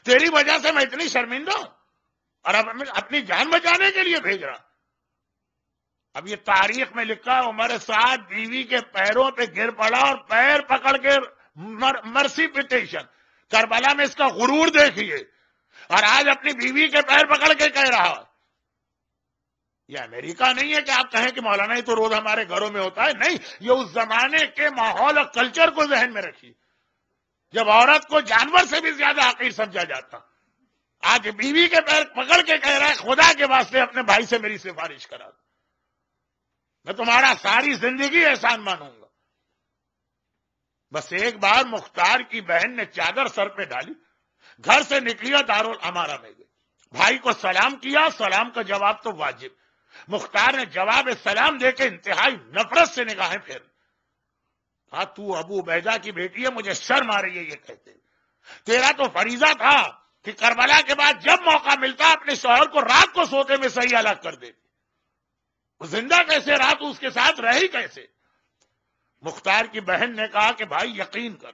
تیری وجہ سے میں اتنی شرمندہ ہوں اور اب اپنی جان بچانے کے لیے بھیج رہا۔ اب یہ تاریخ میں لکھا ہے عمر سعد بیوی کے پیروں پہ گر پڑا اور پیر پکڑ کے مرسی پٹیشن، کربلا میں اس کا غرور دیکھیے، اور آج اپنی بیوی کے پیر پکڑ کے کہہ رہا ہے۔ یہ امریکہ نہیں ہے کہ آپ کہیں کہ مولانا یہ تو روز ہمارے گھروں میں ہوتا ہے، نہیں، یہ اس زمانے کے ماحول اور کلچر کو ذہن میں رکھیے جب عورت کو جانور سے بھی زیادہ حقیر سمجھا جاتا، آج بیوی کے پیر پکڑ کے کہہ رہا ہے خدا کے واسطے اپنے بھائی سے میری سفارش کرا دو، میں تمہارا ساری زندگی احسان مانوں گا۔ بس ایک بار مختار کی بہن نے چادر سر پہ ڈالی، گھر سے نکلی اور دارالامارہ میں گئی، بھائی کو سلام کیا، سلام کا جواب تو واجب، مختار نے جواب سلام دے کے انتہائی نفرت سے نگاہیں پھیر، کہا تو ابو عبیدہ کی بیٹی ہے، مجھے شرم آ رہی ہے یہ کہتے، تیرا تو فریضہ تھا کہ کربلا کے بعد جب موقع ملتا اپنے شوہر کو رات کو سوتے میں صحیح الگ کر دیتی، وہ زندہ کیسے رہا تو اس کے ساتھ رہی کیسے؟ مختار کی بہن نے کہا کہ بھائی یقین کر،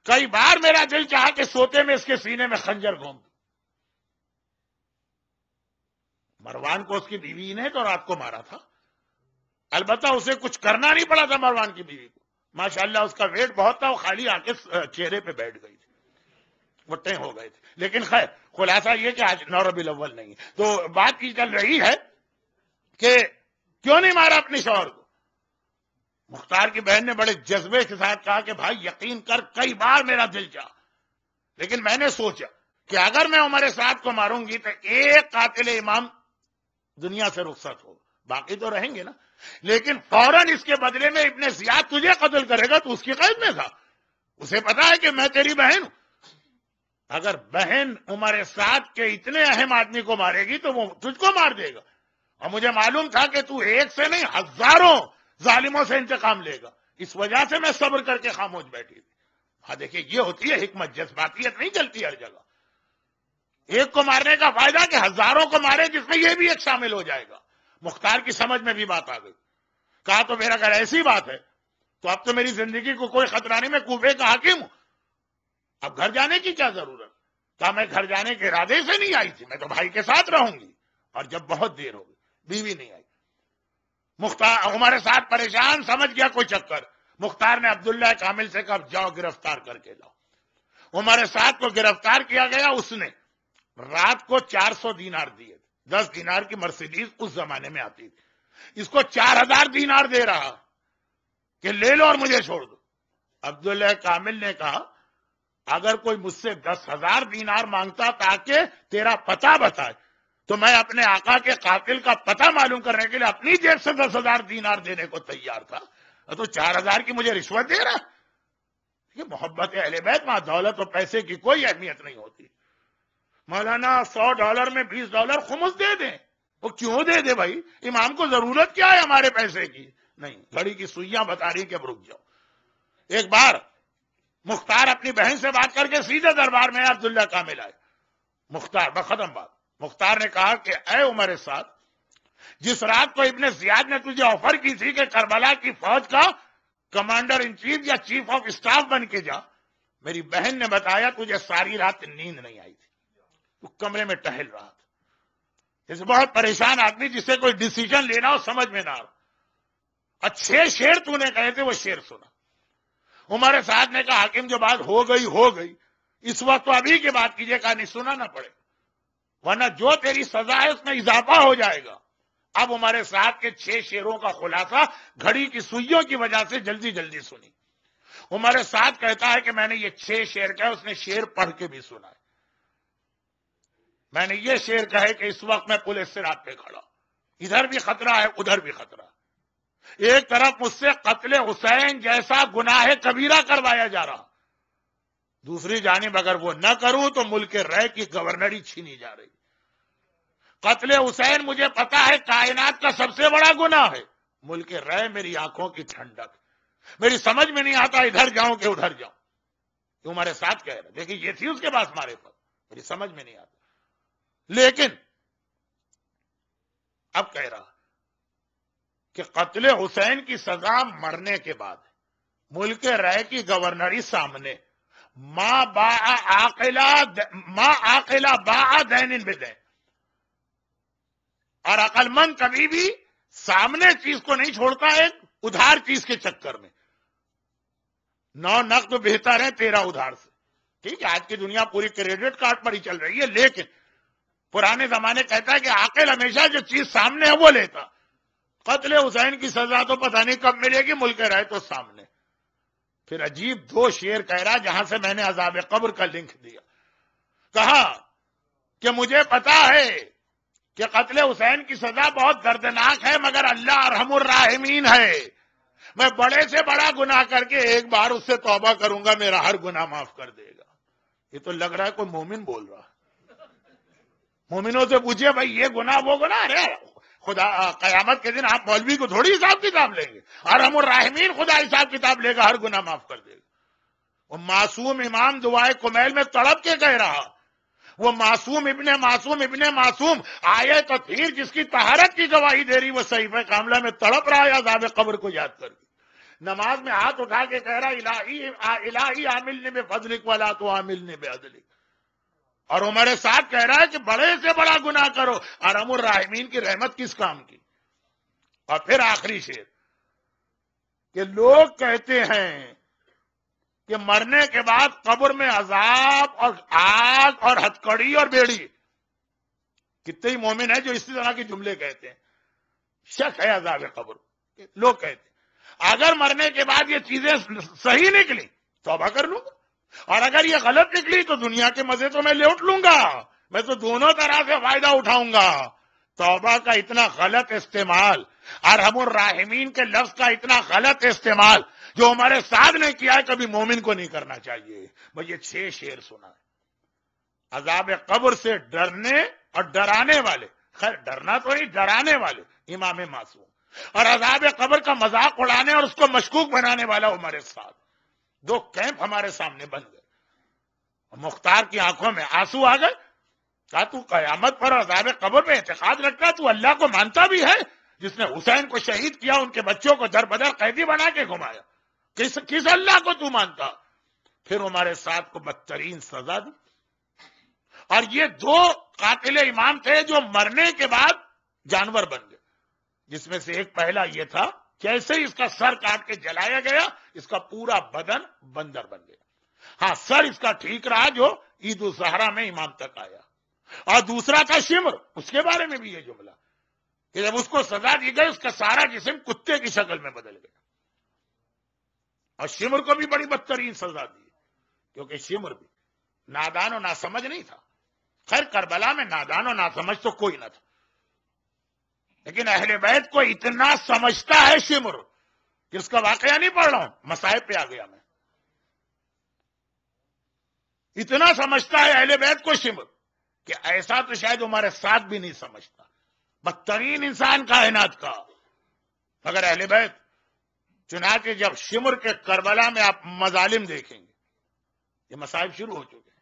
کئی بار میرا دل چاہا کہ سوتے میں اس کے سینے میں خنجر گھوم دوں۔ مروان کو اس کی بیوی نے تو رات کو مارا تھا، البتہ اسے کچھ کرنا نہیں پڑا تھا مروان کی بیوی کو، ماشاءاللہ اس کا ویٹ بہت تھا، وہ خالی آ کے چہرے پہ بیٹھ گئی تھی، وٹے ہو گئے تھے، لیکن خیر خلاصہ یہ کہ آج 9 ربیع الاول نہیں ہے، تو بات یہ چل رہی ہے کہ کیوں نہیں مارا اپنے شوہر کو؟ مختار کی بہن نے بڑے جذبے کے ساتھ کہا کہ بھائی یقین کر کئی بار میرا دل چاہا، لیکن میں نے سوچا کہ اگر میں عمر سعد کو ماروں گی تو ایک قاتل امام دنیا سے رخصت ہو، باقی تو رہیں گے نا، لیکن فوراً اس کے بدلے میں ابن زیاد تجھے قتل کرے گا، تو اس کی قید میں تھا، اسے پتا ہے کہ میں تیری بہن ہوں، اگر بہن عمر سعد کے اتنے اہم آدمی کو مارے گی تو وہ تجھ کو مار دے گا، اور مجھے معلوم تھا کہ تو ایک سے نہیں ہزاروں ظالموں سے انتقام لے گا، اس وجہ سے میں صبر کر کے خاموش بیٹھی تھی۔ ہاں دیکھیں یہ ہوتی ہے حکمت، جذباتیت نہیں چلتی ہر جگہ، ایک کو مارنے کا فائدہ کہ ہزاروں کو مارے جس میں یہ بھی ایک شامل ہو جائے گا۔ مختار کی سمجھ میں بھی بات آ گئی، کہا تو میرا اگر ایسی بات ہے تو اب تو میری زندگی کو کوئی خطرہ نہیں، میں کوفے کا حاکم ہوں، اب گھر جانے کی کیا ضرورت؟ کہا میں گھر جانے کے ارادے سے نہیں آئی تھی، میں تو بھائی کے ساتھ رہوں گی، اور جب بہت دیر ہو گئی بیوی نہیں آئی، مختار عمر سعد پریشان، سمجھ گیا کوئی چکر، مختار نے عبداللہ کامل سے کہا جاؤ گرفتار کر کے لاؤ، عمر سعد کو گرفتار کیا گیا، اس نے رات کو 400 دینار دیے، 10 دینار کی مرسیڈیز اس زمانے میں آتی تھی، اس کو 4000 دینار دے رہا کہ لے لو اور مجھے چھوڑ دو۔ عبداللہ کامل نے کہا اگر کوئی مجھ سے 10,000 دینار مانگتا تاکہ تیرا پتہ بتائے تو میں اپنے آقا کے قاتل کا پتہ معلوم کرنے کے لیے اپنی جیب سے 10,000 دینار دینے کو تیار تھا، تو 4,000 کی مجھے رشوت دے رہا۔ یہ محبت اہل بیت، وہاں دولت اور پیسے کی کوئی اہمیت نہیں ہوتی۔ مولانا $100 میں $20 خمس دے دیں، وہ کیوں دے دے بھائی، امام کو ضرورت کیا ہے ہمارے پیسے کی؟ نہیں، گھڑی کی سوئیاں بتا رہی کہ اب رک جاؤ۔ ایک بار مختار اپنی بہن سے بات کر کے سیدھے دربار میں عبداللہ کامل آئے، مختار بختم بات، مختار نے کہا کہ اے عمر سعد، جس رات کو ابن زیاد نے تجھے آفر کی تھی کہ کربلا کی فوج کا کمانڈر ان چیف یا چیف آف اسٹاف بن کے جا، میری بہن نے بتایا تجھے ساری رات نیند نہیں آئی تھی، تو کمرے میں ٹہل رہا تھا جیسے بہت پریشان آدمی جسے کوئی ڈیسیجن لینا ہو سمجھ میں نہ آ رہا، اور 6 شعر تو نے کہے تھے وہ شعر سنا۔ عمر سعد نے کہا حاکم جو بات ہو گئی، اس وقت تو ابھی کی بات کیجیے، کہا نہیں سنا نہ پڑے ورنہ جو تیری سزا ہے اس میں اضافہ ہو جائے گا۔ اب عمر سعد کے 6 شعروں کا خلاصہ گھڑی کی سوئیوں کی وجہ سے جلدی جلدی سنی۔ عمر سعد کہتا ہے کہ میں نے یہ 6 شعر کہا، اس نے شعر پڑھ کے بھی سنا ہے۔ میں نے یہ شعر کہے کہ اس وقت میں پولیس سے رات پہ کھڑا، ادھر بھی خطرہ ہے ادھر بھی خطرہ ہے، ایک طرف مجھ سے قتل حسین جیسا گناہ کبیرہ کروایا جا رہا، دوسری جانب اگر وہ نہ کروں تو ملک رے کی گورنری چھینی جا رہی. قتل حسین مجھے پتا ہے کائنات کا سب سے بڑا گناہ ہے. ملک رے میری آنکھوں کی ٹھنڈک. میری سمجھ میں نہیں آتا ادھر جاؤں کہ ادھر جاؤں. تو ہمارے ساتھ کہہ رہا دیکھیں یہ تھی اس کے پاس معرفت، میری سمجھ میں نہیں آتا. لیکن اب کہہ رہا کہ قتل حسین کی سزا مرنے کے بعد ملک رے کی گورنری سامنے ماں عاقلہ باع دین بدین. اور عقل مند کبھی بھی سامنے چیز کو نہیں چھوڑتا ہے ادھار چیز کے چکر میں. 9 نقد بہتر ہے 13 ادھار سے. ٹھیک ہے آج کی دنیا پوری کریڈٹ کارڈ پر ہی چل رہی ہے، لیکن پرانے زمانے کہتا ہے کہ عاقل ہمیشہ جو چیز سامنے ہے وہ لیتا. قتل حسین کی سزا تو پتہ نہیں کب ملے گی، ملک رہے تو سامنے. پھر عجیب 2 شعر کہہ رہا جہاں سے میں نے عذاب قبر کا لنک دیا. کہا کہ مجھے پتا ہے کہ قتل حسین کی سزا بہت دردناک ہے مگر اللہ ارحم الراحمین ہے. میں بڑے سے بڑا گناہ کر کے ایک بار اس سے توبہ کروں گا، میرا ہر گناہ معاف کر دے گا. یہ تو لگ رہا ہے کوئی مومن بول رہا. مومنوں سے پوچھئے بھائی یہ گناہ وہ گناہ ہے، خدا قیامت کے دن آپ مولوی کو تھوڑی حساب کتاب لیں گے. ارحم الراحمین خدا حساب کتاب لے گا، ہر گناہ معاف کر دے گا. وہ معصوم امام دعائے کمیل میں تڑپ کے کہہ رہا. وہ معصوم ابن معصوم آئے تطہیر جس کی طہارت کی گواہی دے رہی، وہ صحیفہ کاملہ میں تڑپ رہا ہے عذاب قبر کو یاد کر کے. نماز میں ہاتھ اٹھا کے کہہ رہا الہی عاملنی بفضلک ولا تعاملنی بعدلک. اور ہمارے ساتھ کہہ رہا ہے کہ بڑے سے بڑا گناہ کرو، ارحم الراحمین کی رحمت کس کام کی. اور پھر آخری شعر کہ لوگ کہتے ہیں کہ مرنے کے بعد قبر میں عذاب اور آگ اور ہتکڑی اور بیڑی. کتنے ہی مومن ہیں جو اسی طرح کے جملے کہتے ہیں. شک ہے عذاب قبر. لوگ کہتے ہیں اگر مرنے کے بعد یہ چیزیں صحیح نکلی توبہ کر لوں گا، اور اگر یہ غلط نکلی تو دنیا کے مزے تو میں لوٹ لوں گا، میں تو دونوں طرح سے فائدہ اٹھاؤں گا. توبہ کا اتنا غلط استعمال، ارحم الراحمین کے لفظ کا اتنا غلط استعمال جو ہمارے ساتھ نے کیا ہے کبھی مومن کو نہیں کرنا چاہیے. بھئی یہ 6 شعر سنا ہے عذاب قبر سے ڈرنے اور ڈرانے والے. خیر ڈرنا تو نہیں، ڈرانے والے امام معصوم، اور عذاب قبر کا مذاق اڑانے اور اس کو مشکوک بنانے والا ہمارے ساتھ. 2 کیمپ ہمارے سامنے بن گئے. مختار کی آنکھوں میں آنسو آ گئے. کہا تو قیامت پر عذاب قبر پہ اعتقاد رکھتا، تو اللہ کو مانتا بھی ہے جس نے حسین کو شہید کیا، ان کے بچوں کو در بدر قیدی بنا کے گھمایا. کس اللہ کو تو مانتا؟ پھر ہمارے ساتھ کو بدترین سزا دی. اور یہ 2 قاتل امام تھے جو مرنے کے بعد جانور بن گئے، جس میں سے ایک پہلا یہ تھا جیسے ہی اس کا سر کاٹ کے جلایا گیا اس کا پورا بدن بندر بن گیا. ہاں سر اس کا ٹھیک رہا جو عید الزہرا میں امام تک آیا. اور دوسرا تھا شمر، اس کے بارے میں بھی یہ جملہ کہ جب اس کو سزا دی گئی اس کا سارا جسم کتے کی شکل میں بدل گیا. اور شمر کو بھی بڑی بدترین سزا دی کیونکہ شمر بھی نادان و ناسمجھ نہیں تھا. خیر کربلا میں نادان و ناسمجھ تو کوئی نہ تھا، لیکن اہل بیت کو اتنا سمجھتا ہے شمر کہ اس کا واقعہ نہیں پڑھ رہا ہوں، مصائب پہ آ گیا میں. اتنا سمجھتا ہے اہل بیت کو شمر کہ ایسا تو شاید ہمارے ساتھ بھی نہیں سمجھتا. بدترین انسان کائنات کا مگر اہل بیت. چنانچہ جب شمر کے کربلا میں آپ مظالم دیکھیں گے، یہ مصائب شروع ہو چکے ہیں.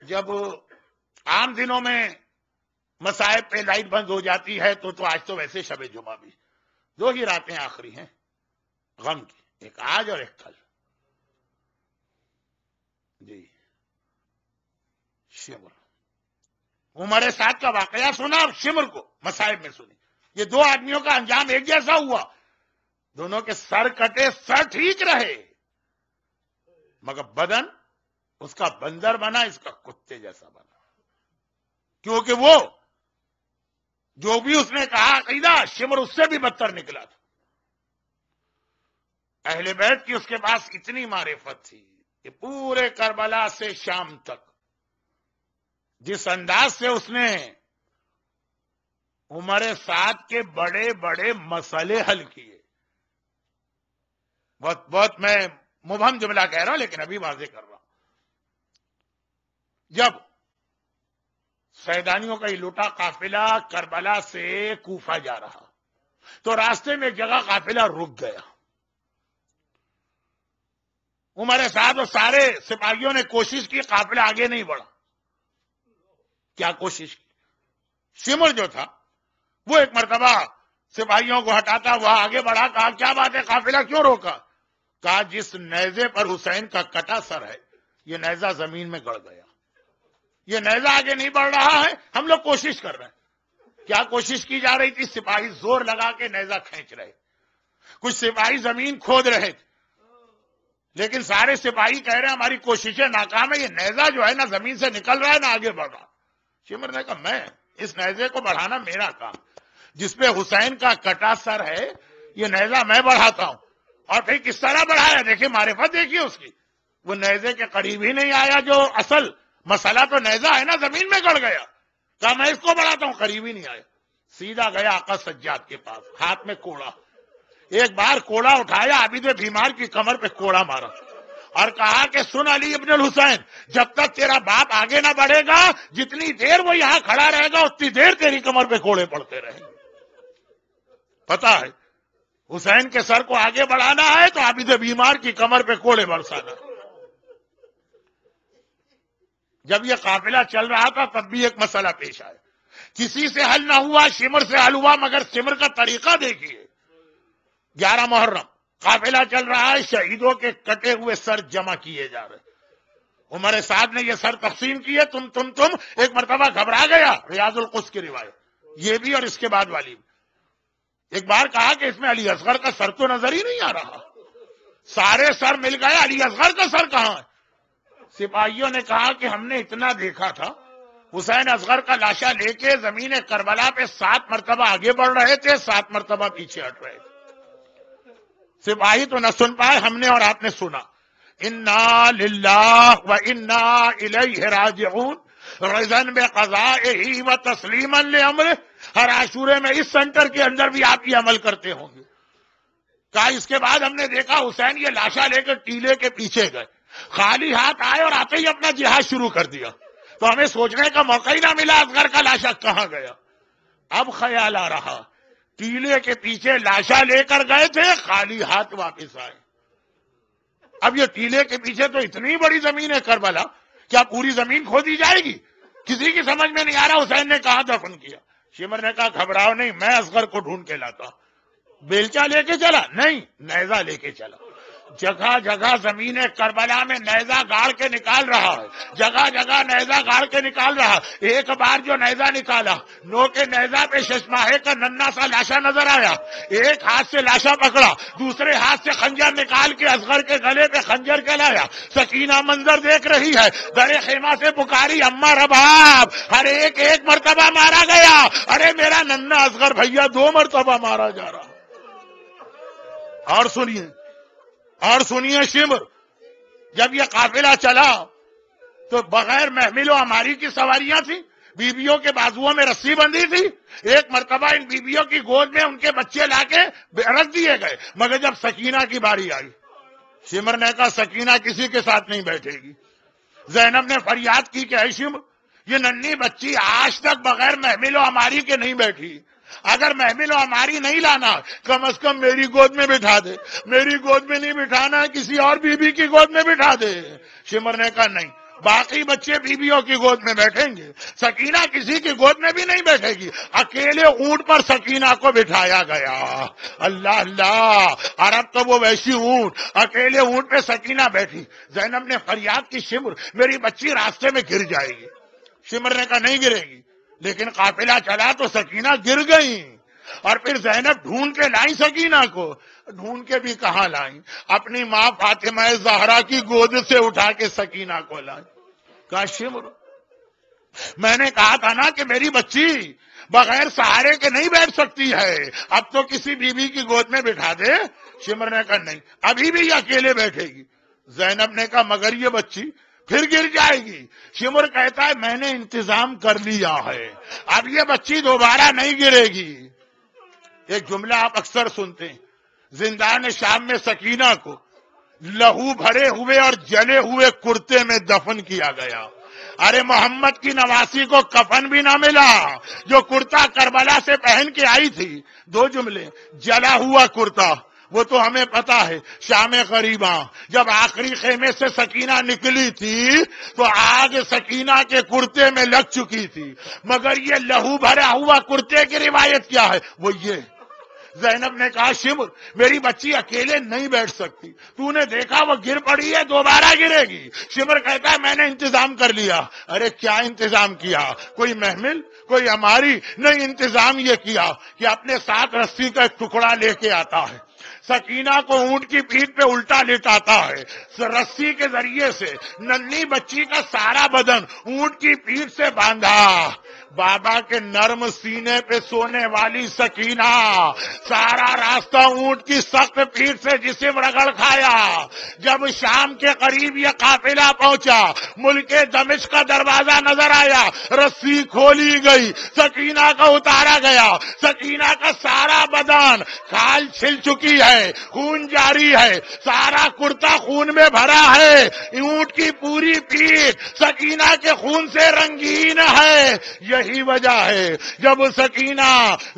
جب عام دنوں میں مصائب پہ لائٹ بند ہو جاتی ہے تو آج تو ویسے شب جمعہ بھی 2 ہی راتیں آخری ہیں غم کی، ایک آج اور ایک کل. جی شمر ہمارے ساتھ کا واقعہ سنا، شمر کو مصائب میں سنی. یہ 2 آدمیوں کا انجام ایک جیسا ہوا، دونوں کے سر کٹے، سر ٹھیک رہے مگر بدن اس کا بندر بنا، اس کا کتے جیسا بنا. کیونکہ وہ جو بھی اس نے کہا عقیدہ، شمر اس سے بھی بدتر نکلا تھا. اہل بیت کی اس کے پاس اتنی معرفت تھی کہ پورے کربلا سے شام تک جس انداز سے اس نے عمر سعد کے بڑے بڑے مسئلے حل کیے، بہت میں مبہم جملہ کہہ رہا ہوں لیکن ابھی واضح کر رہا ہوں. جب سیدانیوں کا یہ لوٹا قافلہ کربلا سے کوفہ جا رہا تو راستے میں ایک جگہ قافلہ رک گیا. عمر سعد اور سارے سپاہیوں نے کوشش کی، قافلہ آگے نہیں بڑھا. کیا کوشش کی؟ شمر جو تھا وہ ایک مرتبہ سپاہیوں کو ہٹاتا، وہ آگے بڑھا. کہا کیا بات ہے، قافلہ کیوں روکا؟ کہا جس نیزے پر حسین کا کٹا سر ہے یہ نیزہ زمین میں گڑ گیا، یہ نیزہ آگے نہیں بڑھ رہا ہے. ہم لوگ کوشش کر رہے ہیں. کیا کوشش کی جا رہی تھی؟ سپاہی زور لگا کے نیزہ کھینچ رہے، کچھ سپاہی زمین کھود رہے تھے، لیکن سارے سپاہی کہہ رہے ہیں ہماری کوششیں ناکام ہے، یہ نیزہ جو ہے نا زمین سے نکل رہا ہے نہ آگے بڑھ رہا. شمر نے کہا میں اس نیزے کو بڑھانا میرا کام، جس پہ حسین کا کٹا سر ہے یہ نیزہ میں بڑھاتا ہوں. اور پھر کس طرح بڑھایا دیکھیے، معرفت دیکھیے اس کی. وہ نیزے کے قریب ہی نہیں آیا، جو اصل مسئلہ تو نیزہ ہے نا زمین میں گڑ گیا. کہا میں اس کو بڑھاتا ہوں، قریب ہی نہیں آیا. سیدھا گیا آقا سجاد کے پاس، ہاتھ میں کوڑا. ایک بار کوڑا اٹھایا، عابد بیمار کی کمر پہ کوڑا مارا اور کہا کہ سن علی ابن الحسین، جب تک تیرا باپ آگے نہ بڑھے گا، جتنی دیر وہ یہاں کھڑا رہے گا اتنی دیر تیری کمر پہ کوڑے پڑتے رہیں گے. پتا ہے حسین کے سر کو آگے بڑھانا ہے تو عابد بیمار کی کمر پہ کوڑے برسانا. جب یہ قافلہ چل رہا تھا تب بھی ایک مسئلہ پیش آیا، کسی سے حل نہ ہوا، شمر سے حل ہوا. مگر شمر کا طریقہ دیکھیے. 11 محرم قافلہ چل رہا ہے، شہیدوں کے کٹے ہوئے سر جمع کیے جا رہے. عمر سعد نے یہ سر تقسیم کیے. تم ایک مرتبہ گھبرا گیا، ریاض القدس کی روایت یہ بھی اور اس کے بعد والی بھی. ایک بار کہا کہ اس میں علی اصغر کا سر تو نظر ہی نہیں آ رہا. سارے سر مل گئے، علی اصغر کا سر کہاں ہے؟ سپاہیوں نے کہا کہ ہم نے اتنا دیکھا تھا، حسین اصغر کا لاشا لے کے زمین کربلا پہ 7 مرتبہ آگے بڑھ رہے تھے، 7 مرتبہ پیچھے ہٹ رہے تھے. سپاہی تو نہ سن پائے، ہم نے اور آپ نے سنا. انا للہ و انا الیہ راجعون رضن بقضائہ و تسلیما لامرہ. ہر عاشورے میں اس سینٹر کے اندر بھی آپ یہ عمل کرتے ہوں گے. کہا اس کے بعد ہم نے دیکھا حسین یہ لاشا لے کر ٹیلے کے پیچھے گئے، خالی ہاتھ آئے اور آتے ہی اپنا جہاد شروع کر دیا. تو ہمیں سوچنے کا موقع ہی نہ ملا اصغر کا لاشا کہاں گیا. اب خیال آ رہا ٹیلے کے پیچھے لاشا لے کر گئے تھے، خالی ہاتھ واپس آئے. اب یہ ٹیلے کے پیچھے تو اتنی بڑی زمین ہے کربلا، کیا پوری زمین کھودی جائے گی؟ کسی کی سمجھ میں نہیں آ رہا حسین نے کہاں دفن کیا. شمر نے کہا گھبراؤ نہیں، میں اصغر کو ڈھونڈ کے لاتا. بیلچا لے کے چلا؟ نہیں، نیزہ لے کے چلا. جگہ جگہ زمین کربلا میں نیزہ گاڑ کے نکال رہا ہے، جگہ جگہ نیزہ گاڑ کے نکال رہا. ایک بار جو نیزہ نکالا، نو کے نیزہ پہ ششماہے کا ننھا سا لاشا نظر آیا. ایک ہاتھ سے لاشا پکڑا، دوسرے ہاتھ سے خنجر نکال کے اصغر کے گلے پہ خنجر کے لایا. سکینہ منظر دیکھ رہی ہے، در خیمہ سے پکاری اما رباب. ہر ایک مرتبہ مارا گیا. ارے میرا ننھا اصغر بھیا 2 مرتبہ مارا جا رہا. اور سنیے شمر، جب یہ قافلہ چلا تو بغیر محمل و ہماری کی سواریاں تھیں، بیویوں کے بازوؤں میں رسی بندھی تھی. ایک مرتبہ ان بیویوں کی گود میں ان کے بچے لا کے رکھ دیے گئے. مگر جب سکینہ کی باری آئی، شمر نے کہا سکینہ کسی کے ساتھ نہیں بیٹھے گی. زینب نے فریاد کی کہ اے شمر، یہ ننھی بچی آج تک بغیر محمل و ہماری کے نہیں بیٹھی. اگر محمل و ہماری نہیں لانا کم از کم میری گود میں بٹھا دے. میری گود میں نہیں بٹھانا، کسی اور بیوی کی گود میں بٹھا دے. شمر نے کہا نہیں، باقی بچے بیویوں کی گود میں بیٹھیں گے، سکینہ کسی کی گود میں بھی نہیں بیٹھے گی. اکیلے اونٹ پر سکینہ کو بٹھایا گیا. اللہ اللہ، عرب تو وہ ویسی اونٹ، اکیلے اونٹ پہ سکینہ بیٹھی. زینب نے فریاد کی شمر میری بچی راستے میں گر جائے گی. شمر نے کہا نہیں گرے گی. لیکن قافلہ چلا تو سکینہ گر گئی. اور پھر زینب ڈھونڈ کے لائیں سکینہ کو. ڈھونڈ کے بھی کہاں لائیں؟ اپنی ماں فاطمہ زہرا کی گود سے اٹھا کے سکینہ کو لائیں. کہا شمر، میں نے کہا تھا نا کہ میری بچی بغیر سہارے کے نہیں بیٹھ سکتی ہے، اب تو کسی بیوی کی گود میں بٹھا دے. شمر نے کہا نہیں، ابھی بھی یہ اکیلے بیٹھے گی. زینب نے کہا مگر یہ بچی پھر گر جائے گی. شمر کہتا ہے میں نے انتظام کر لیا ہے، اب یہ بچی دوبارہ نہیں گرے گی. ایک جملہ آپ اکثر سنتے ہیں، زندان شام میں سکینہ کو لہو بھرے ہوئے اور جلے ہوئے کرتے میں دفن کیا گیا. ارے محمد کی نواسی کو کفن بھی نہ ملا جو کرتا کربلا سے پہن کے آئی تھی. 2 جملے. جلا ہوا کرتا وہ تو ہمیں پتا ہے. شام غریباں جب آخری خیمے سے سکینہ نکلی تھی تو آگ سکینہ کے کرتے میں لگ چکی تھی. مگر یہ لہو بھرا ہوا کرتے کی روایت کیا ہے؟ وہ یہ زینب نے کہا شمر میری بچی اکیلے نہیں بیٹھ سکتی، تو نے دیکھا وہ گر پڑی ہے، دوبارہ گرے گی. شمر کہتا ہے میں نے انتظام کر لیا. ارے کیا انتظام کیا؟ کوئی محمل، کوئی ہماری نہیں. انتظام یہ کیا کہ اپنے ساتھ رسی کا ایک ٹکڑا لے کے آتا ہے، سکینہ کو اونٹ کی پیٹھ پہ الٹا لٹاتا ہے، رسی کے ذریعے سے ننھی بچی کا سارا بدن اونٹ کی پیٹھ سے باندھا. بابا کے نرم سینے پہ سونے والی سکینہ سارا راستہ اونٹ کی سخت پیٹھ سے جسم رگڑ کھایا. جب شام کے قریب یہ قافلہ پہنچا، ملک دمشق کا دروازہ نظر آیا، رسی کھولی گئی، سکینہ کا اتارا گیا. سکینہ کا سارا بدن کھال چھل چکی ہے، خون جاری ہے، سارا کرتا خون میں بھرا ہے، اونٹ کی پوری پیٹھ سکینہ کے خون سے رنگین ہے. یہی وجہ ہے جب سکینہ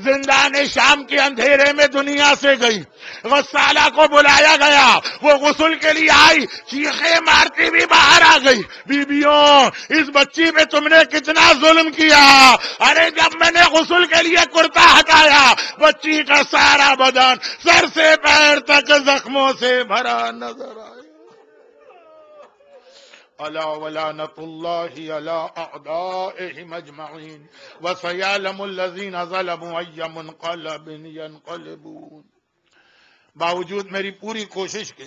زندان شام کے اندھیرے میں دنیا سے گئی، غسالہ کو بلایا گیا، وہ غسل کے لیے آئی، چیخیں مارتی بھی باہر آ گئی. بیبیوں اس بچی پہ تم نے کتنا ظلم کیا. ارے جب میں نے غسل کے لیے کرتا ہٹایا، بچی کا سارا بدن سر سے پیر تک زخموں سے بھرا نظر آیا. الا ولعنۃ اللہ علی اعدائہم اجمعین وسیعلم الذین ظلموا ای منقلب ینقلبون. باوجود میری پوری کوشش کے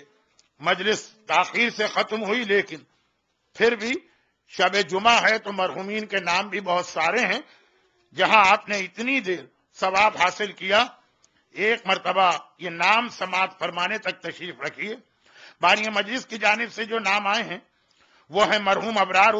مجلس تاخیر سے ختم ہوئی، لیکن پھر بھی شب جمعہ ہے تو مرحومین کے نام بھی بہت سارے ہیں. جہاں آپ نے اتنی دیر ثواب حاصل کیا، ایک مرتبہ یہ نام سماعت فرمانے تک تشریف رکھیے. بانی مجلس کی جانب سے جو نام آئے ہیں وہ ہے مرحوم ابرار